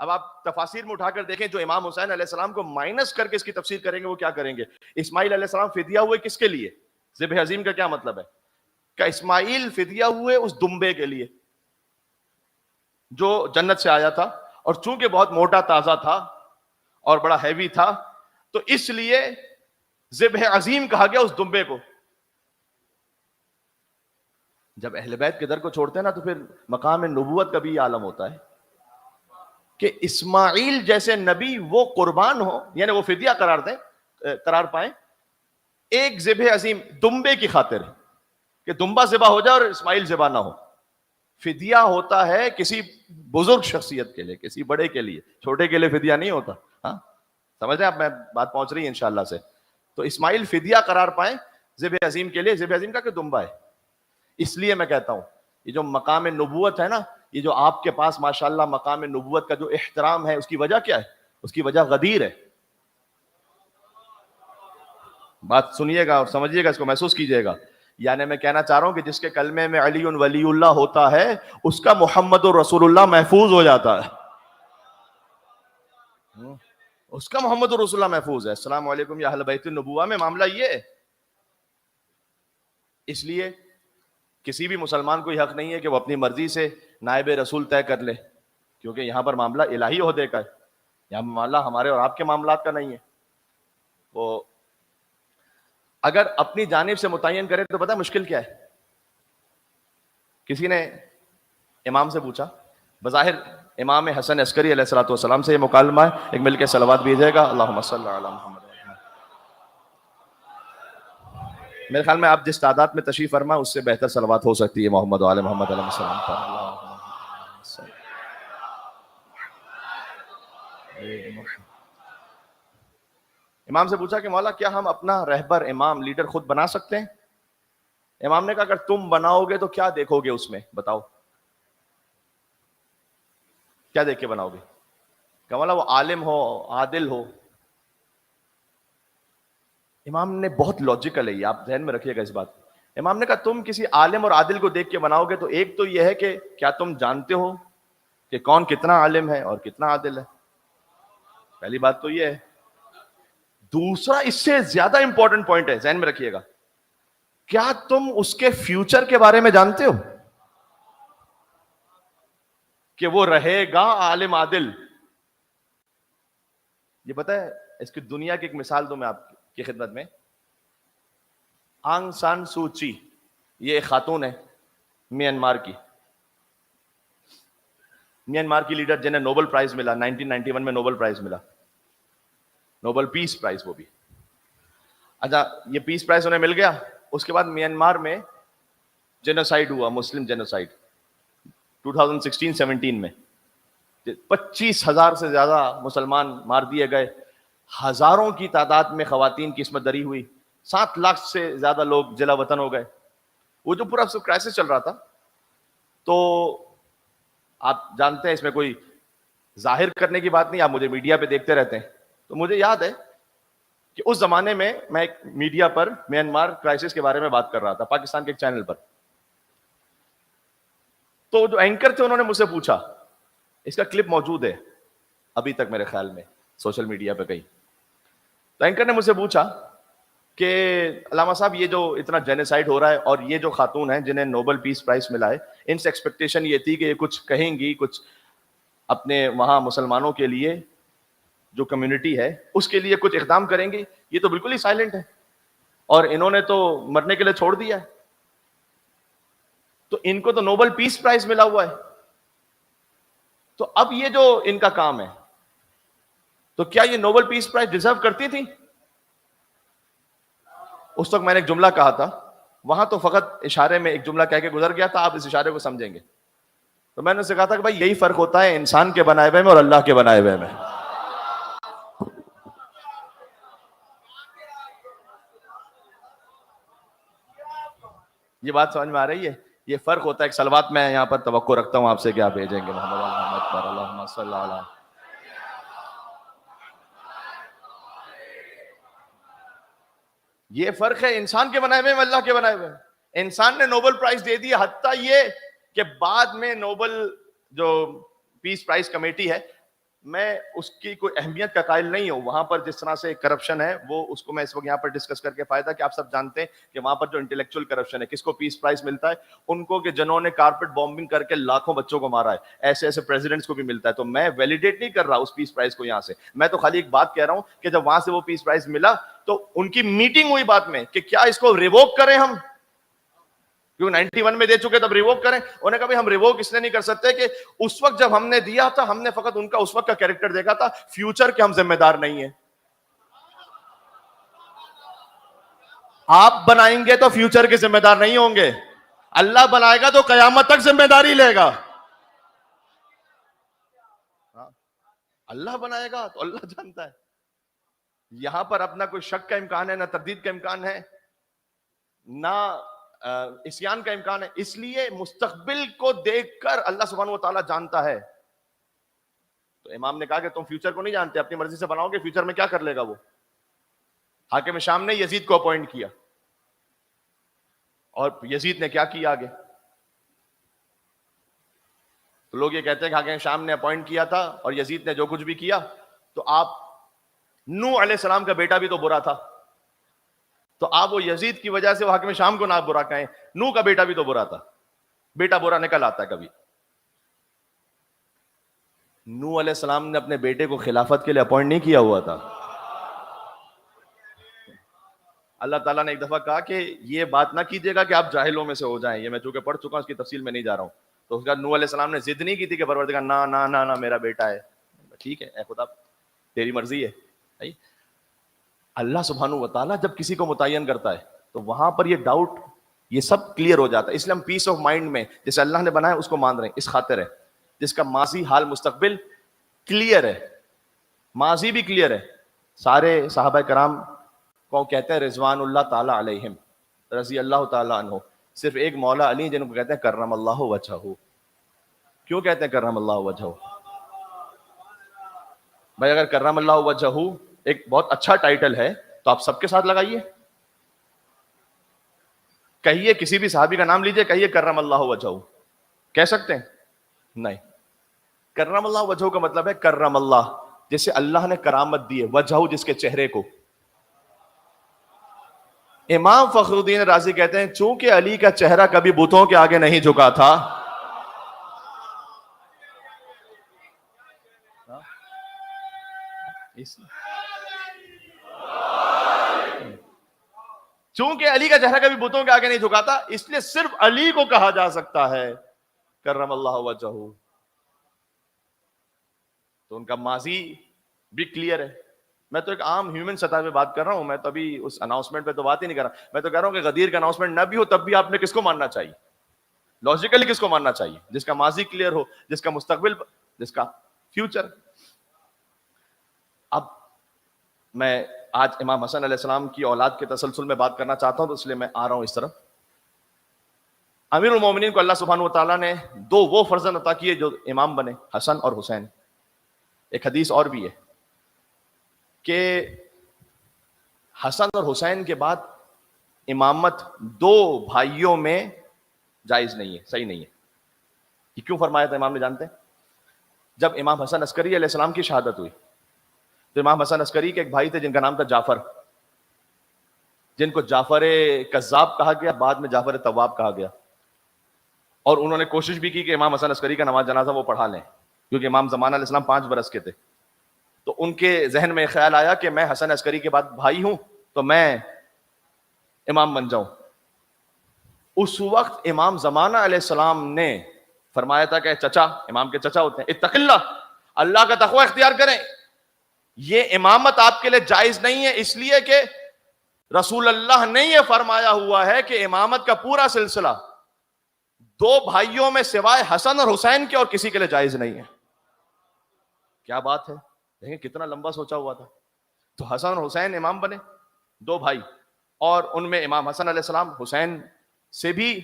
اب آپ تفاسیر میں اٹھا کر دیکھیں, جو امام حسین علیہ السلام کو مائنس کر کے اس کی تفسیر کریں گے وہ کیا کریں گے. اسماعیل علیہ السلام فدیہ ہوئے کس کے لیے؟ ذبح عظیم کا کیا مطلب ہے؟ کہ اسماعیل فدیہ ہوئے اس دمبے کے لیے جو جنت سے آیا تھا, اور چونکہ بہت موٹا تازہ تھا اور بڑا ہیوی تھا تو اس لیے ذبح عظیم کہا گیا اس دمبے کو. جب اہل بیت کے در کو چھوڑتے ہیں نا تو پھر مقام نبوت کا بھی یہ عالم ہوتا ہے کہ اسماعیل جیسے نبی وہ قربان ہو, یعنی وہ فدیہ قرار پائیں ایک ذبح عظیم دمبے کی خاطر, کہ دمبا ذبح ہو جائے اور اسماعیل ذبح نہ ہو. فدیہ ہوتا ہے کسی بزرگ شخصیت کے لیے, کسی بڑے کے لیے, چھوٹے کے لیے فدیہ نہیں ہوتا. ہاں سمجھ رہے ہیں آپ, میں بات پہنچ رہی ہے انشاءاللہ سے. تو اسماعیل فدیہ قرار پائیں ذبح عظیم کے لیے, ذبح عظیم کا کہ دمبا ہے. اس لیے میں کہتا ہوں یہ جو مقام نبوت ہے نا, یہ جو آپ کے پاس ماشاءاللہ مقام نبوت کا جو احترام ہے, اس کی وجہ کیا ہے؟ اس کی وجہ غدیر ہے. بات سنیے گا اور سمجھیے گا, اس کو محسوس کیجئے گا. یعنی میں کہنا چاہ رہا ہوں کہ جس کے کلمے میں علی ولی اللہ ہوتا ہے اس کا محمد رسول اللہ محفوظ ہو جاتا ہے, اس کا محمد رسول اللہ محفوظ ہے. السلام علیکم یا اہل بیت النبوہ میں معاملہ یہ ہے. اس لیے کسی بھی مسلمان کو یہ حق نہیں ہے کہ وہ اپنی مرضی سے نائب رسول طے کر لے, کیونکہ یہاں پر معاملہ الہی عہدے کا ہے, یہاں معاملہ ہمارے اور آپ کے معاملات کا نہیں ہے. وہ اگر اپنی جانب سے متعین کرے تو پتہ مشکل کیا ہے. کسی نے امام سے پوچھا, بظاہر امام حسن عسکری علیہ الصلوۃ والسلام سے یہ مکالمہ ہے, ایک مل کے صلوات بھیجے گا. اللہم صلی علی محمد. میرے خیال میں آپ جس تعداد میں تشریف فرما اس سے بہتر صلوات ہو سکتی ہے محمد و آل محمد علیہ السلام پر. امام سے پوچھا کہ مولا کیا ہم اپنا رہبر امام لیڈر خود بنا سکتے ہیں؟ امام نے کہا اگر تم بناؤ گے تو کیا دیکھو گے اس میں, بتاؤ کیا دیکھ کے بناؤ گے؟ کہ مولا وہ عالم ہو, عادل ہو. امام نے بہت لاجیکل ہے یہ, آپ ذہن میں رکھیے گا اس بات. امام نے کہا تم کسی عالم اور عادل کو دیکھ کے بناؤ گے تو ایک تو یہ ہے کہ کیا تم جانتے ہو کہ کون کتنا عالم ہے اور کتنا عادل ہے؟ پہلی بات تو یہ ہے. دوسرا اس سے زیادہ امپورٹنٹ پوائنٹ ہے, ذہن میں رکھیے گا, کیا تم اس کے فیوچر کے بارے میں جانتے ہو کہ وہ رہے گا عالم عادل؟ یہ پتہ ہے, اس کی دنیا کی ایک مثال دوں میں آپ کی خدمت میں. آنگ سان سو چی, یہ ایک خاتون ہے میانمار کی, میانمار کی لیڈر جنہیں نوبل پرائز ملا 1991 میں, نوبل پرائز ملا, نوبل پیس پرائز وہ بھی. اچھا یہ پیس پرائز انہیں مل گیا, اس کے بعد میانمار میں جینوسائیڈ ہوا, مسلم جینوسائیڈ 2016-17 میں. 25,000 سے زیادہ مسلمان مار دیے گئے, ہزاروں کی تعداد میں خواتین کی عصمت دری ہوئی, 7 لاکھ سے زیادہ لوگ جلا وطن ہو گئے. وہ جو پورا کرائسس چل رہا تھا, تو آپ جانتے ہیں اس میں کوئی ظاہر کرنے کی بات نہیں, آپ مجھے میڈیا پہ دیکھتے رہتے ہیں, تو مجھے یاد ہے کہ اس زمانے میں ایک میڈیا پر میانمار کرائسس کے بارے میں بات کر رہا تھا, پاکستان کے ایک چینل پر. تو جو اینکر تھے انہوں نے مجھ سے پوچھا, اس کا کلپ موجود ہے ابھی تک میرے خیال میں سوشل میڈیا پہ کہیں. تو اینکر نے مجھ سے پوچھا کہ علامہ صاحب یہ جو اتنا جینوسائیڈ ہو رہا ہے اور یہ جو خاتون ہیں جنہیں نوبل پیس پرائز ملا ہے, ان سے ایکسپیکٹیشن یہ تھی کہ یہ کچھ کہیں گی, کچھ اپنے وہاں مسلمانوں کے لیے جو کمیونٹی ہے اس کے لیے کچھ اقدام کریں گی. یہ تو بالکل ہی سائلنٹ ہے اور انہوں نے تو مرنے کے لیے چھوڑ دیا ہے. تو ان کو تو نوبل پیس پرائز ملا ہوا ہے, تو اب یہ جو ان کا کام ہے, تو کیا یہ نوبل پیس پرائز ڈیزرو کرتی تھی؟ اس وقت میں نے ایک جملہ کہا تھا, وہاں تو فقط اشارے میں ایک جملہ کہہ کے گزر گیا تھا, آپ اس اشارے کو سمجھیں گے. تو میں نے اسے کہا تھا کہ بھائی یہی فرق ہوتا ہے انسان کے بنائے ہوئے میں اور اللہ کے بنائے ہوئے میں. یہ بات سمجھ میں آ رہی ہے؟ یہ فرق ہوتا ہے. ایک صلوات میں یہاں پر توقع رکھتا ہوں آپ سے کہ آپ بھیجیں گے محمد پر, اللہم صلی علی. یہ فرق ہے انسان کے بنائے ہوئے میں اللہ کے بنائے ہوئے. انسان نے نوبل پرائز دے دیا, حتیٰ یہ کہ بعد میں نوبل جو پیس پرائز کمیٹی ہے میں اس کی کوئی اہمیت کا قائل نہیں ہوں. وہاں پر جس طرح سے کرپشن ہے وہ اس کو میں اس وقت یہاں پر ڈسکس کر کے فائدہ کہ آپ سب جانتے ہیں کہ وہاں پر جو انٹلیکچوئل کرپشن ہے, کس کو پیس پرائز ملتا ہے, ان کو کہ جنہوں نے کارپیٹ بامبنگ کر کے لاکھوں بچوں کو مارا ہے, ایسے ایسے پریزیڈنٹس کو بھی ملتا ہے. تو میں ویلیڈیٹ نہیں کر رہا اس پیس پرائز کو یہاں سے, میں تو خالی ایک بات کہہ رہا ہوں کہ جب وہاں سے وہ پیس پرائز ملا تو ان کی میٹنگ ہوئی بات میں کہ کیا اس کو ریووک کریں ہم, کیونکہ 91 میں دے چکے تب ریووک کریں. انہوں نے کہا ہم ریووک اس لیے نہیں کر سکتے کہ اس وقت جب ہم نے دیا تھا ہم نے فقط ان کا اس وقت کا کیریکٹر دیکھا تھا, فیوچر کے ہم ذمہ دار نہیں ہیں. آپ بنائیں گے تو فیوچر کے ذمہ دار نہیں ہوں گے, اللہ بنائے گا تو قیامت تک ذمہ داری لے گا. اللہ بنائے گا تو اللہ جانتا ہے. یہاں پر اپنا کوئی شک کا امکان ہے, نہ تردید کا امکان ہے, نہ عصیان کا امکان ہے. اس لیے مستقبل کو دیکھ کر اللہ سبحانہ و تعالیٰ جانتا ہے. تو امام نے کہا کہ تم فیوچر کو نہیں جانتے, اپنی مرضی سے بناؤ گے, فیوچر میں کیا کر لے گا وہ. حاکم شام نے یزید کو اپوائنٹ کیا, اور یزید نے کیا کیا آگے. تو لوگ یہ کہتے ہیں کہ حاکم شام نے اپوائنٹ کیا تھا اور یزید نے جو کچھ بھی کیا, تو آپ نوح علیہ السلام کا بیٹا بھی تو برا تھا, تو آپ وہ یزید کی وجہ سے وہ حاکم شام کو نہ برا کہیں, نوح کا بیٹا بھی تو برا تھا. بیٹا برا نکل آتا ہے کبھی. نوح علیہ السلام نے اپنے بیٹے کو خلافت کے لیے اپوائنٹ نہیں کیا ہوا تھا. اللہ تعالیٰ نے ایک دفعہ کہا کہ یہ بات نہ کیجیے گا کہ آپ جاہلوں میں سے ہو جائیں, یہ میں چونکہ پڑھ چکا ہوں اس کی تفصیل میں نہیں جا رہا ہوں. تو اس کا نوح علیہ السلام نے ضد نہیں کی تھی کہ پروردگار نا نا نا نا میرا بیٹا ہے, ٹھیک ہے اے خدا تیری مرضی ہے. اللہ سبحانہ و تعالیٰ جب کسی کو متعین کرتا ہے تو وہاں پر یہ ڈاؤٹ یہ سب کلیئر ہو جاتا ہے. اس لیے ہم پیس آف مائنڈ میں جیسے اللہ نے بنایا اس کو مان رہے ہیں, اس خاطر ہے جس کا ماضی حال مستقبل کلیئر ہے. ماضی بھی کلیئر ہے. سارے صحابہ کرام کو کہتے ہیں رضوان اللہ تعالیٰ علیہم, رضی اللہ تعالیٰ عنہ. صرف ایک مولا علی جن کو کہتے ہیں کرم اللہ وجہہ. کیوں کہتے ہیں کرم اللہ وجہہ؟ بھائی اگر کرم اللہ وجہہ ایک بہت اچھا ٹائٹل ہے تو آپ سب کے ساتھ لگائیے, کہیے کسی بھی صحابی کا نام لیجئے, کہیے کرم اللہ وجہہ, کہہ سکتے ہیں؟ نہیں. کرم اللہ وجہہ کا مطلب ہے کرم اللہ, جیسے اللہ نے کرامت دی ہے, وجہہ جس کے چہرے کو. امام فخر الدین رازی کہتے ہیں چونکہ علی کا چہرہ کبھی بتوں کے آگے نہیں جھکا تھا, چونکہ علی کا چہرہ کبھی بتوں کے آگے نہیں جھکا تھا, اس لیے صرف علی کو کہا جا سکتا ہے کرم اللہ وجہہ. تو ان کا ماضی بھی کلیئر ہے. میں تو ایک عام ہیومن سطح پہ بات کر رہا ہوں, میں تو ابھی اس اناؤنسمنٹ پہ تو بات ہی نہیں کر رہا. میں تو کہہ رہا ہوں کہ غدیر کا اناؤنسمنٹ نہ بھی ہو تب بھی آپ نے کس کو ماننا چاہیے, لاجیکلی کس کو ماننا چاہیے؟ جس کا ماضی کلیئر ہو, جس کا مستقبل, جس کا فیوچر. اب میں آج امام حسن علیہ السلام کی اولاد کے تسلسل میں بات کرنا چاہتا ہوں, تو اس لیے میں آ رہا ہوں اس طرف. امیر المومنین کو اللہ سبحانہ و تعالیٰ نے دو وہ فرزند عطا کیے جو امام بنے, حسن اور حسین. ایک حدیث اور بھی ہے کہ حسن اور حسین کے بعد امامت دو بھائیوں میں جائز نہیں ہے, صحیح نہیں ہے. یہ کیوں فرمایا تھا امام نے جانتے ہیں؟ جب امام حسن عسکری علیہ السلام کی شہادت ہوئی تو امام حسن عسکری کے ایک بھائی تھے جن کا نام تھا جعفر, جن کو جعفر کذاب کہا گیا, بعد میں جعفر تواب کہا گیا. اور انہوں نے کوشش بھی کی کہ امام حسن عسکری کا نماز جنازہ وہ پڑھا لیں, کیونکہ امام زمان علیہ السلام 5 برس کے تھے. تو ان کے ذہن میں خیال آیا کہ میں حسن عسکری کے بعد بھائی ہوں تو میں امام بن جاؤں. اس وقت امام زمانہ علیہ السلام نے فرمایا تھا کہ چچا, امام کے چچا ہوتے ہیں, اتق اللہ, اللہ کا تقوی اختیار کریں. یہ امامت آپ کے لیے جائز نہیں ہے, اس لیے کہ رسول اللہ نے یہ فرمایا ہوا ہے کہ امامت کا پورا سلسلہ دو بھائیوں میں سوائے حسن اور حسین کے اور کسی کے لیے جائز نہیں ہے. کیا بات ہے, دیکھیں کتنا لمبا سوچا ہوا تھا. تو حسن اور حسین امام بنے, دو بھائی, اور ان میں امام حسن علیہ السلام حسین سے بھی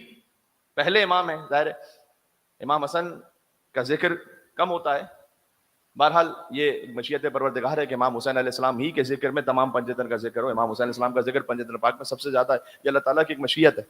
پہلے امام ہیں. ظاہر ہے امام حسن کا ذکر کم ہوتا ہے, بہرحال یہ مشیت پروردگار ہے کہ امام حسین علیہ السلام ہی کے ذکر میں تمام پنجتن کا ذکر ہو. امام حسین علیہ السلام کا ذکر پنجتن پاک میں سب سے زیادہ ہے, یہ اللہ تعالیٰ کی ایک مشیت ہے.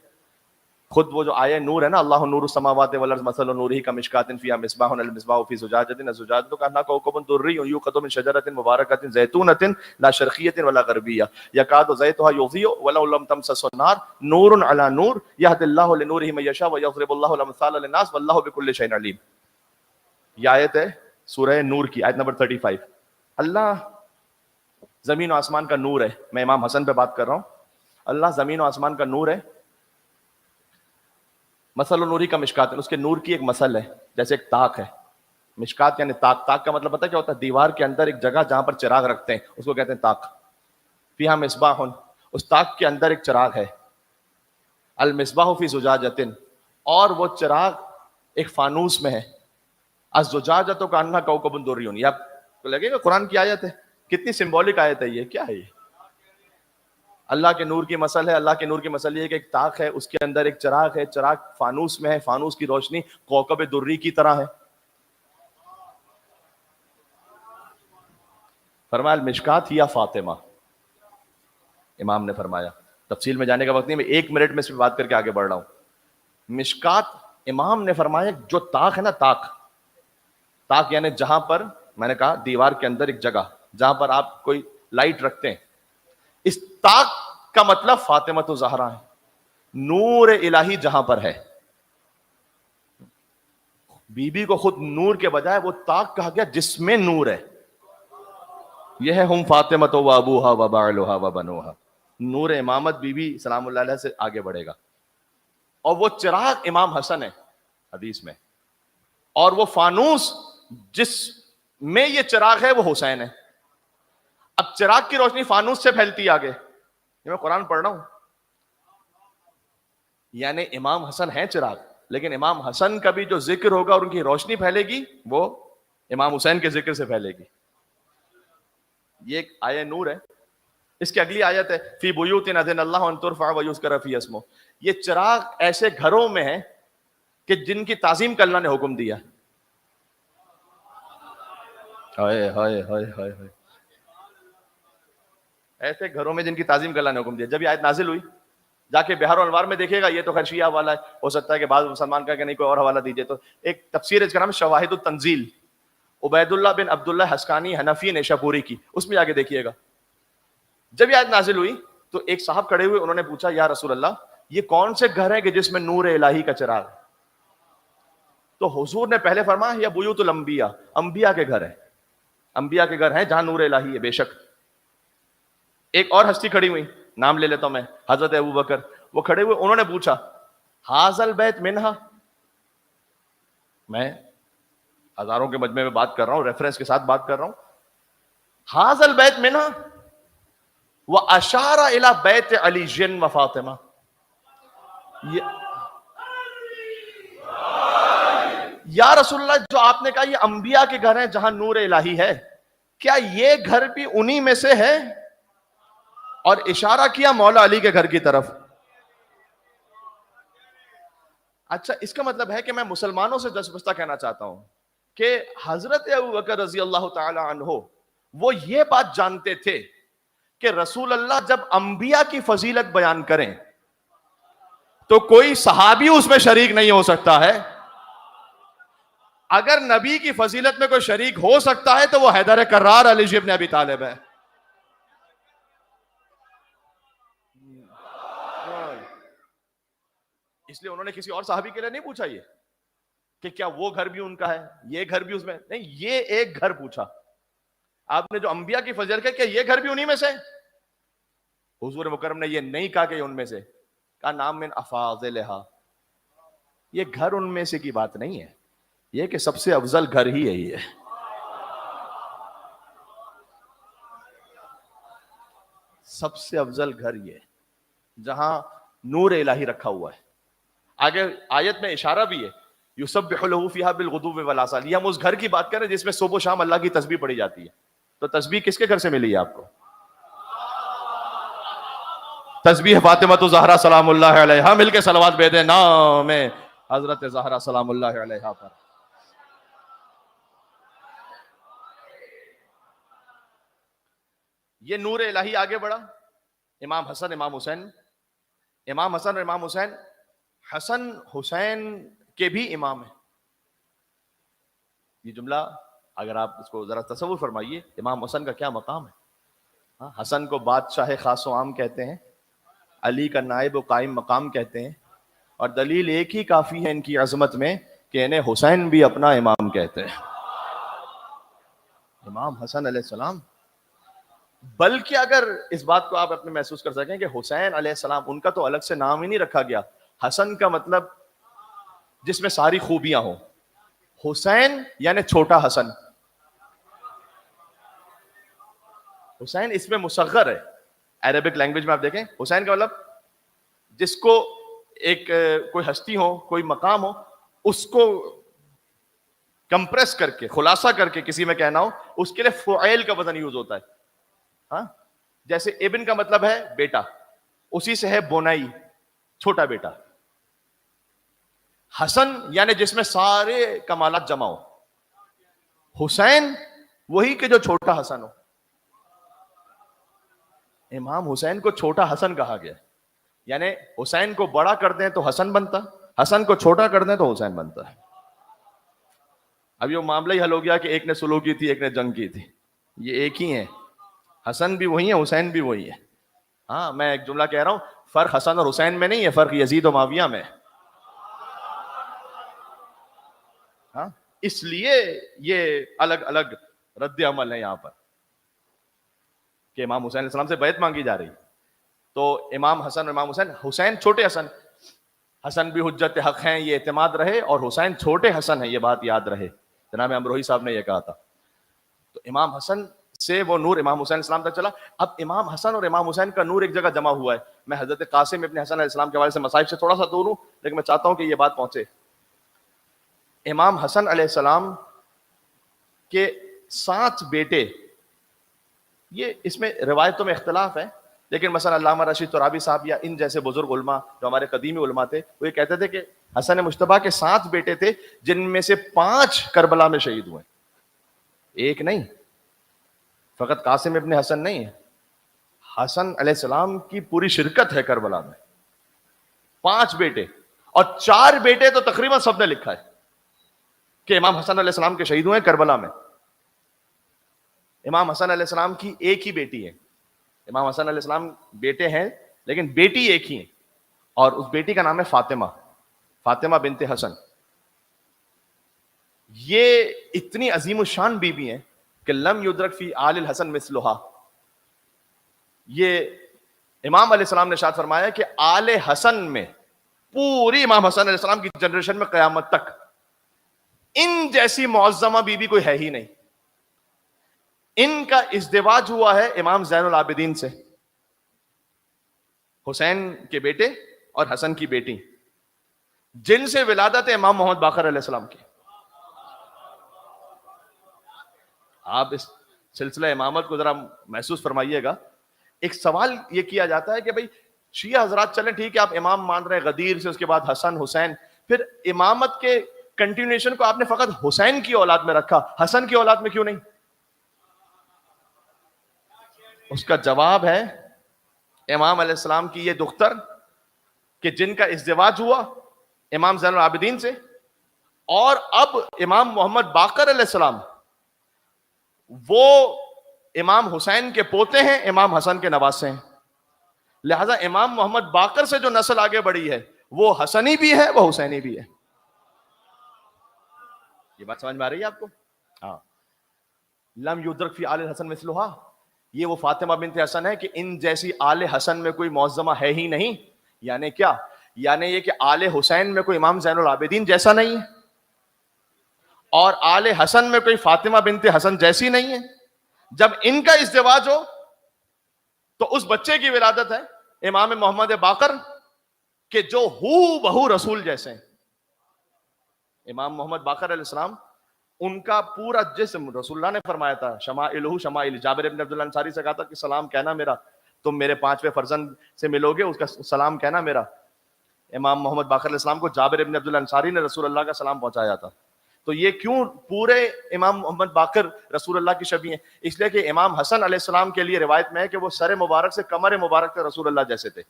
خود وہ جو آیہ نور ہے نا، اللہ نور السماوات والارض مثل نورہ کمشکاۃ فیہا مصباح المصباح فی زجاجۃ الزجاجۃ کأنہا کوکب دری یوقد من شجرۃ مبارکۃ زیتونۃ لا شرقیۃ ولا غربیہ یکاد زیتها یضیء ولو لم تمسسه النار نور علی نور یہدی اللہ لنورہ من یشاء ویضرب اللہ الامثال للناس واللہ بکل شیء علیم. یہ آیت ہے سورہ نور کی، آیت نمبر 35. اللہ زمین و آسمان کا نور ہے. میں امام حسن پہ بات کر رہا ہوں. اللہ زمین و آسمان کا نور ہے. مثل نوری کا مشکات، اس کے نور کی ایک مثل ہے، جیسے ایک طاق ہے. مشکات یعنی طاق. طاق کا مطلب پتہ کیا ہوتا ہے؟ دیوار کے اندر ایک جگہ جہاں پر چراغ رکھتے ہیں، اس کو کہتے ہیں طاق. فیہا مصباح، اس طاق کے اندر ایک چراغ ہے. المصباح فی زجاجۃ، اور وہ چراغ ایک فانوس میں ہے. الزجاجۃ کأنہا کوکب دری. یہ آپ کو لگے گا قرآن کی آیت ہے، کتنی سمبولک آیت ہے یہ. کیا ہے یہ؟ اللہ کے نور کی مثل ہے. اللہ کے نور کی مثل یہ ہے کہ ایک طاق ہے، اس کے اندر ایک چراغ ہے. چراغ فانوس میں ہے، فانوس کی روشنی کوکب دری کی طرح ہے. فرمایا المشکات یا فاطمہ. امام نے فرمایا، تفصیل میں جانے کا وقت نہیں، میں 1 منٹ میں صرف بات کر کے آگے بڑھ رہا ہوں. مشکات، امام نے فرمایا جو طاق ہے نا، طاق، طاق یعنی جہاں پر میں نے کہا دیوار کے اندر ایک جگہ جہاں پر آپ کوئی لائٹ رکھتے ہیں، اس طاق کا مطلب فاطمہ الزہرا ہے. نور الہی جہاں پر ہے، بی بی کو خود نور کے بجائے وہ طاق کہا گیا جس میں نور ہے. یہ ہے ہم فاطمہ و ابوہا و بعلہا و بنوہا. نور امامت بی بی سلام اللہ علیہ سے آگے بڑھے گا. اور وہ چراغ امام حسن ہے حدیث میں، اور وہ فانوس جس میں یہ چراغ ہے وہ حسین ہے. اب چراغ کی روشنی فانوس سے پھیلتی ہے آگے. یہ میں قرآن پڑھ رہا ہوں. یعنی امام حسن ہے چراغ، لیکن امام حسن کا بھی جو ذکر ہوگا اور ان کی روشنی پھیلے گی وہ امام حسین کے ذکر سے پھیلے گی. یہ ایک آیہ نور ہے. اس کی اگلی آیت ہے فی بیوت اذن اللہ ان ترفع ویذکر فی اسمہ. یہ چراغ ایسے گھروں میں ہے کہ جن کی تعظیم کا اللہ نے حکم دیا. ہائے ہائے ہائے ہائے ہائے. ایسے گھروں میں جن کی تعظیم کا اللہ نے حکم دیا. جب یہ آیت نازل ہوئی، جا کے بہار و انوار میں دیکھے گا. یہ تو خیر شیعہ والا ہے، ہو سکتا ہے کہ بعض مسلمان کا کہ نہیں کوئی اور حوالہ دیجیے. تو ایک تفسیر اس کا نام شواہد التنزیل، عبید اللہ بن عبداللہ حسکانی حنفی نیشاپوری کی، اس میں جا کے دیکھیے گا. جب یہ آیت نازل ہوئی تو ایک صاحب کھڑے ہوئے، انہوں نے پوچھا یا رسول اللہ یہ کون سے گھر ہیں کہ جس میں نور الہی کا چراغ ہے؟ تو حضور نے پہلے فرمایا یا بیوت الانبیاء، انبیاء کے گھر ہیں. انبیاء کے گھر ہیں جہاں نور الہی ہے. بے شک. ایک اور ہستی کھڑی ہوئی، نام لے لیتا ہوں میں، حضرت ابوبکر. وہ کھڑے ہوئے، انہوں نے پوچھا ھذا البیت منہا. میں ہزاروں کے مجمع میں بات کر رہا ہوں، ریفرنس کے ساتھ بات کر رہا ہوں. ھذا البیت منہا واشار الی بیت علی و فاطمہ. یا رسول اللہ جو آپ نے کہا یہ انبیاء کے گھر ہیں جہاں نور الہی ہے، کیا یہ گھر بھی انہی میں سے ہے؟ اور اشارہ کیا مولا علی کے گھر کی طرف. اچھا، اس کا مطلب ہے کہ میں مسلمانوں سے دستبستہ کہنا چاہتا ہوں کہ حضرت ابوبکر رضی اللہ تعالی عنہ وہ یہ بات جانتے تھے کہ رسول اللہ جب انبیاء کی فضیلت بیان کریں تو کوئی صحابی اس میں شریک نہیں ہو سکتا ہے. اگر نبی کی فضیلت میں کوئی شریک ہو سکتا ہے تو وہ حیدر کرار علی ابن ابی طالب ہے. اس لیے انہوں نے کسی اور صحابی کے لیے نہیں پوچھا یہ کہ کیا وہ گھر بھی ان کا ہے، یہ گھر بھی اس میں نہیں. یہ ایک گھر پوچھا آپ نے جو انبیاء کی فضیلت ہے، کیا یہ گھر بھی انہی میں سے؟ حضور مکرم نے یہ نہیں کہا کہ ان میں سے، کہا نام من افاضلھا. یہ گھر ان میں سے کی بات نہیں ہے، یہ کہ سب سے افضل گھر ہی یہی ہے. سب سے افضل گھر یہ جہاں نور الہی رکھا ہوا ہے. آگے آیت میں اشارہ بھی ہے یسبح لہ فیہا بالغدو والآصال. یہ ہم اس گھر کی بات کر رہے ہیں جس میں صبح و شام اللہ کی تسبیح پڑھی جاتی ہے. تو تسبیح کس کے گھر سے ملی ہے آپ کو؟ تسبیح فاطمہ الزہرا سلام اللہ علیہا. مل کے صلوات بھیجیں نام حضرت زہرا سلام اللہ علیہا پر. یہ نور الہی آگے بڑھا. امام حسن امام حسین حسن حسین کے بھی امام ہیں. یہ جملہ اگر آپ اس کو ذرا تصور فرمائیے, امام حسن کا کیا مقام ہے. حسن کو بادشاہ خاص و عام کہتے ہیں, علی کا نائب و قائم مقام کہتے ہیں, اور دلیل ایک ہی کافی ہے ان کی عظمت میں کہ انہیں حسین بھی اپنا امام کہتے ہیں, امام حسن علیہ السلام. بلکہ اگر اس بات کو آپ اپنے محسوس کر سکیں کہ حسین علیہ السلام, ان کا تو الگ سے نام ہی نہیں رکھا گیا. حسن کا مطلب جس میں ساری خوبیاں ہوں. حسین یعنی چھوٹا حسن. حسین اس میں مصغر ہے. عربک لینگویج میں آپ دیکھیں حسین کا مطلب جس کو ایک کوئی ہستی ہو, کوئی مقام ہو, اس کو کمپریس کر کے, خلاصہ کر کے کسی میں کہنا ہو, اس کے لیے فعیل کا وزن یوز ہوتا ہے. ہاں, جیسے ابن کا مطلب ہے بیٹا, اسی سے ہے بونائی, چھوٹا بیٹا. حسن یعنی جس میں سارے کمالات جمع ہو. حسین وہی کہ جو چھوٹا حسن ہو. امام حسین کو چھوٹا حسن کہا گیا, یعنی حسین کو بڑا کر دیں تو حسن بنتا, حسن کو چھوٹا کر دیں تو حسین بنتا ہے. اب یہ معاملہ ہی حل ہو گیا کہ ایک نے سلو کی تھی, ایک نے جنگ کی تھی. یہ ایک ہی ہیں, حسن بھی وہی ہے, حسین بھی وہی ہے. ہاں, میں ایک جملہ کہہ رہا ہوں, فرق حسن اور حسین میں نہیں ہے, فرق یزید و معاویہ میں. ہاں, اس لیے یہ الگ الگ رد عمل ہے یہاں پر کہ امام حسین علیہ السلام سے بیعت مانگی جا رہی. تو امام حسن اور امام حسین, حسین چھوٹے حسن, حسن بھی حجت حق ہیں, یہ اعتماد رہے, اور حسین چھوٹے حسن ہیں, یہ بات یاد رہے. جناب امروہی صاحب نے یہ کہا تھا. تو امام حسن سے وہ نور امام حسین علیہ السلام تک چلا. اب امام حسن اور امام حسین کا نور ایک جگہ جمع ہوا ہے. میں حضرت قاسم ابن حسن علیہ السلام کے حوالے سے مصائب سے تھوڑا سا دور ہوں, لیکن میں چاہتا ہوں کہ یہ بات پہنچے. امام حسن علیہ السلام کے 7 بیٹے, یہ اس میں روایتوں میں اختلاف ہے, لیکن مثلا علامہ رشید ترابی صاحب یا ان جیسے بزرگ علماء جو ہمارے قدیمی علماء تھے, وہ یہ کہتے تھے کہ حسن مجتبیٰ کے 7 بیٹے تھے, جن میں سے 5 کربلا میں شہید ہوئے. ایک نہیں, فقط قاسم ابن حسن نہیں ہے, حسن علیہ السلام کی پوری شرکت ہے کربلا میں. 5 بیٹے, اور 4 بیٹے تو تقریباً سب نے لکھا ہے کہ امام حسن علیہ السلام کے شہید ہوئے کربلا میں. امام حسن علیہ السلام کی ایک ہی بیٹی ہے. امام حسن علیہ السلام بیٹے ہیں لیکن بیٹی ایک ہی ہے, اور اس بیٹی کا نام ہے فاطمہ, فاطمہ بنت حسن. یہ اتنی عظیم الشان بیوی ہیں کہ لم یدرک فی آل الحسن مثلھا. یہ امام علیہ السلام نے ارشاد فرمایا کہ آل حسن میں, پوری امام حسن علیہ السلام کی جنریشن میں قیامت تک ان جیسی معظمہ بیوی کوئی ہے ہی نہیں. ان کا ازدواج ہوا ہے امام زین العابدین سے, حسین کے بیٹے اور حسن کی بیٹی, جن سے ولادت ہے امام محمد باقر علیہ السلام کی. آپ اس سلسلہ امامت کو ذرا محسوس فرمائیے گا. ایک سوال یہ کیا جاتا ہے کہ بھئی شیعہ حضرات چلیں ٹھیک ہے, آپ امام مان رہے ہیں غدیر سے, اس کے بعد حسن حسین, پھر امامت کے کنٹینیوشن کو آپ نے فقط حسین کی اولاد میں رکھا, حسن کی اولاد میں کیوں نہیں؟ اس کا جواب ہے امام علیہ السلام کی یہ دختر کہ جن کا ازدواج ہوا امام زین العابدین سے, اور اب امام محمد باقر علیہ السلام وہ امام حسین کے پوتے ہیں, امام حسن کے نواسے ہیں. لہذا امام محمد باقر سے جو نسل آگے بڑھی ہے وہ حسنی بھی ہے, وہ حسینی بھی ہے. یہ بات سمجھ میں آ رہی ہے آپ کو؟ ہاں. لم یدرک فی آل الحسن مثلھا, یہ وہ فاطمہ بنت حسن ہے کہ ان جیسی آل حسن میں کوئی معظمہ ہے ہی نہیں. یعنی کیا؟ یعنی یہ کہ آل حسین میں کوئی امام زین العابدین جیسا نہیں ہے, اور آل حسن میں کوئی فاطمہ بنت حسن جیسی نہیں ہے. جب ان کا ازدواج ہو تو اس بچے کی ولادت ہے امام محمد باقر کہ جو ہو بہو رسول جیسے ہیں. امام محمد باقر علیہ السلام, ان کا پورا جسم, رسول اللہ نے فرمایا تھا شمائلہ شمائل, جابر ابن عبداللہ انصاری سے کہا تھا کہ سلام کہنا میرا, تم میرے 5ویں فرزند سے ملو گے, اس کا سلام کہنا میرا. امام محمد باقر علیہ السلام کو جابر ابن عبداللہ انصاری نے رسول اللہ کا سلام پہنچایا تھا. تو یہ کیوں پورے امام محمد باقر رسول اللہ کی شبیہ ہیں؟ اس لیے کہ امام حسن علیہ السلام کے لیے روایت میں ہے کہ وہ سر مبارک سے کمر مبارک تک رسول اللہ جیسے تھے,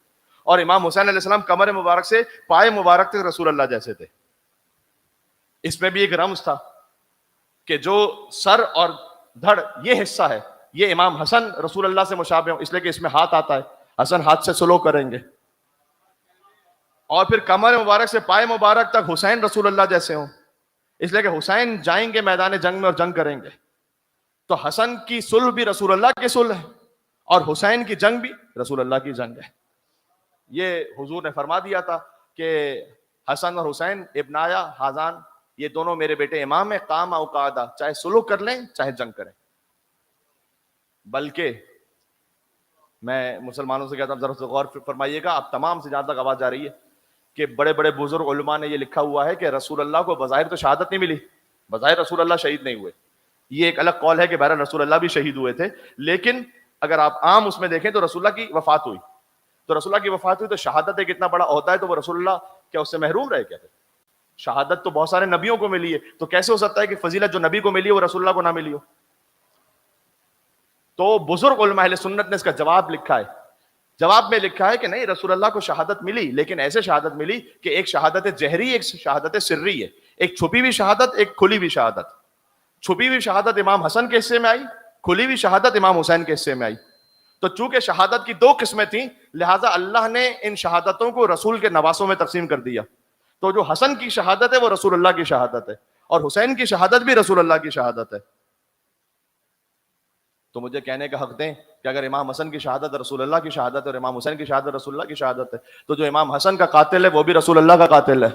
اور امام حسین علیہ السلام کمر مبارک سے پائے مبارک تک رسول اللہ جیسے تھے. اس میں بھی ایک رمز تھا کہ جو سر اور دھڑ یہ حصہ ہے یہ امام حسن رسول اللہ سے مشابہ ہوں، اس لیے کہ اس میں ہاتھ آتا ہے، حسن ہاتھ سے سلو کریں گے. اور پھر کمر مبارک سے پائے مبارک تک حسین رسول اللہ جیسے ہوں، اس لیے کہ حسین جائیں گے میدان جنگ میں اور جنگ کریں گے. تو حسن کی صلح بھی رسول اللہ کی صلح ہے اور حسین کی جنگ بھی رسول اللہ کی جنگ ہے. یہ حضور نے فرما دیا تھا کہ حسن اور حسین ابنایا حازان، یہ دونوں میرے بیٹے امام ہیں، قام او قعدہ، چاہے صلح کر لیں چاہے جنگ کریں. بلکہ میں مسلمانوں سے کہتا ہوں ذرا سے غور فرمائیے گا، آپ تمام سے جہاں تک آواز آ رہی ہے کہ بڑے بڑے بزرگ علماء نے یہ لکھا ہوا ہے کہ رسول اللہ کو بظاہر تو شہادت نہیں ملی، بظاہر رسول اللہ شہید نہیں ہوئے. یہ ایک الگ قول ہے کہ بہرحال رسول اللہ بھی شہید ہوئے تھے، لیکن اگر آپ عام اس میں دیکھیں تو رسول اللہ کی وفات ہوئی. تو رسول اللہ کی وفات ہوئی تو شہادت ایک اتنا بڑا عہدہ ہے، تو وہ رسول اللہ کیا اس سے محروم رہے کیا؟ شہادت تو بہت سارے نبیوں کو ملی ہے، تو کیسے ہو سکتا ہے کہ فضیلت جو نبی کو ملی ہے وہ رسول اللہ کو نہ ملی ہو؟ تو بزرگ علماء اہل سنت نے اس کا جواب لکھا ہے. جواب میں لکھا ہے کہ نہیں، رسول اللہ کو شہادت ملی، لیکن ایسے شہادت ملی کہ ایک شہادت جہری، ایک شہادت سری ہے، ایک چھپی ہوئی شہادت، ایک کھلی ہوئی شہادت. چھپی ہوئی شہادت امام حسن کے حصے میں آئی، کھلی ہوئی شہادت امام حسین کے حصے میں آئی. تو چونکہ شہادت کی دو قسمیں تھیں، لہٰذا اللہ نے ان شہادتوں کو رسول کے نواسوں میں تقسیم کر دیا. تو جو حسن کی شہادت ہے وہ رسول اللہ کی شہادت ہے، اور حسین کی شہادت بھی رسول اللہ کی شہادت ہے. تو مجھے کہنے کا حق دیں کہ اگر امام حسن کی شہادت رسول اللہ کی شہادت ہے اور امام حسین کی شہادت رسول اللہ کی شہادت ہے، تو جو امام حسن کا قاتل ہے وہ بھی رسول اللہ کا قاتل ہے،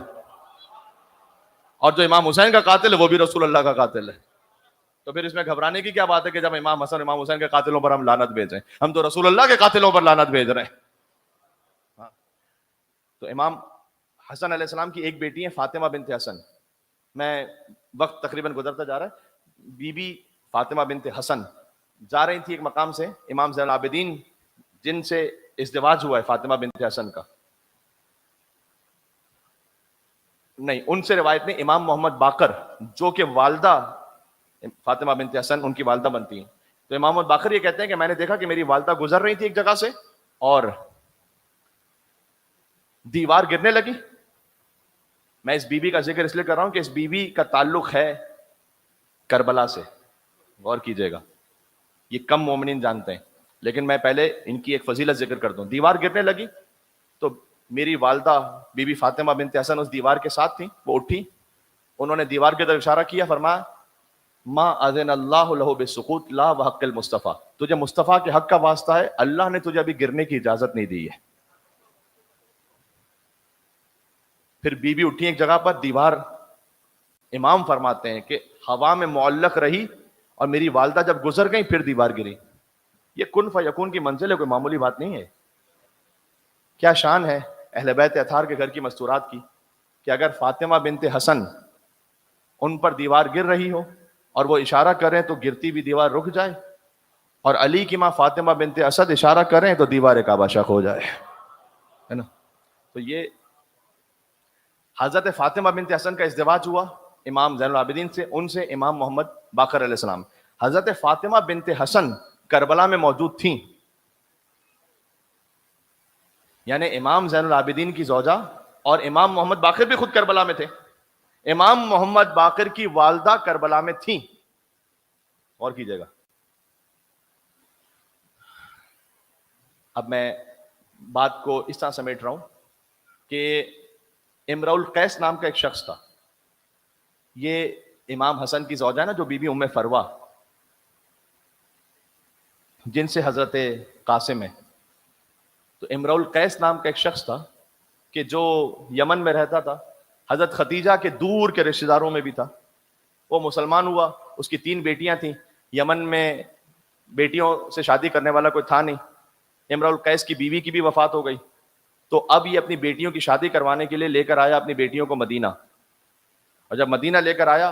اور جو امام حسین کا قاتل ہے وہ بھی رسول اللہ کا قاتل ہے. تو پھر اس میں گھبرانے کی کیا بات ہے کہ جب امام حسن امام حسین کے قاتلوں پر ہم لعنت بھیجیں؟ ہم تو رسول اللہ کے قاتلوں پر لعنت بھیج رہے ہیں. تو امام حسن علیہ السلام کی ایک بیٹی ہے فاطمہ بنت حسن. میں وقت تقریباً گزرتا جا رہا ہے. بی بی فاطمہ بنت حسن جا رہی تھی ایک مقام سے، امام زین العابدین جن سے ازدواج ہوا ہے فاطمہ بنت حسن کا، نہیں ان سے روایت نہیں، امام محمد باقر جو کہ والدہ فاطمہ بنت حسن ان کی والدہ بنتی ہیں. تو امام محمد باقر یہ کہتے ہیں کہ میں نے دیکھا کہ میری والدہ گزر رہی تھی ایک جگہ سے اور دیوار گرنے لگی. میں اس بی بی کا ذکر اس لیے کر رہا ہوں کہ اس بی بی کا تعلق ہے کربلا سے، غور کیجئے گا، یہ کم مومنین جانتے ہیں، لیکن میں پہلے ان کی ایک فضیلت ذکر کر دوں. دیوار گرنے لگی تو میری والدہ بی بی فاطمہ بنت حسن اس دیوار کے ساتھ تھیں، وہ اٹھی، انہوں نے دیوار کی طرف اشارہ کیا، فرمایا ما اذن اللہ لہ بالسقوط لا وحق المصطفیٰ، تجھے مصطفیٰ کے حق کا واسطہ ہے، اللہ نے تجھے ابھی گرنے کی اجازت نہیں دی ہے. پھر بی بی اٹھی ایک جگہ پر، دیوار امام فرماتے ہیں کہ ہوا میں معلق رہی اور میری والدہ جب گزر گئی پھر دیوار گری. یہ کن فیکون کی منزل ہے، کوئی معمولی بات نہیں ہے. کیا شان ہے اہل بیت اطہار کے گھر کی مستورات کی کہ اگر فاطمہ بنت حسن ان پر دیوار گر رہی ہو اور وہ اشارہ کریں تو گرتی بھی دیوار رک جائے، اور علی کی ماں فاطمہ بنت اسد اشارہ کریں تو دیوار کعبہ شق ہو جائے، ہے نا. تو یہ حضرت فاطمہ بنت حسن کا ازدواج ہوا امام زین العابدین سے، ان سے امام محمد باقر علیہ السلام. حضرت فاطمہ بنت حسن کربلا میں موجود تھیں، یعنی امام زین العابدین کی زوجہ، اور امام محمد باقر بھی خود کربلا میں تھے. امام محمد باقر کی والدہ کربلا میں تھیں. اور کیجئے گا. اب میں بات کو اس طرح سمیٹ رہا ہوں کہ امرؤ القیس نام کا ایک شخص تھا، یہ امام حسن کی زوجہ نا جو بی بی ام فروا جن سے حضرت قاسم ہے. تو امرؤ القیس نام کا ایک شخص تھا کہ جو یمن میں رہتا تھا، حضرت ختیجہ کے دور کے رشتہ داروں میں بھی تھا. وہ مسلمان ہوا، اس کی 3 بیٹیاں تھیں. یمن میں بیٹیوں سے شادی کرنے والا کوئی تھا نہیں. امرؤ القیس کی بیوی کی بھی وفات ہو گئی، تو اب یہ اپنی بیٹیوں کی شادی کروانے کے لیے لے کر آیا اپنی بیٹیوں کو مدینہ. اور جب مدینہ لے کر آیا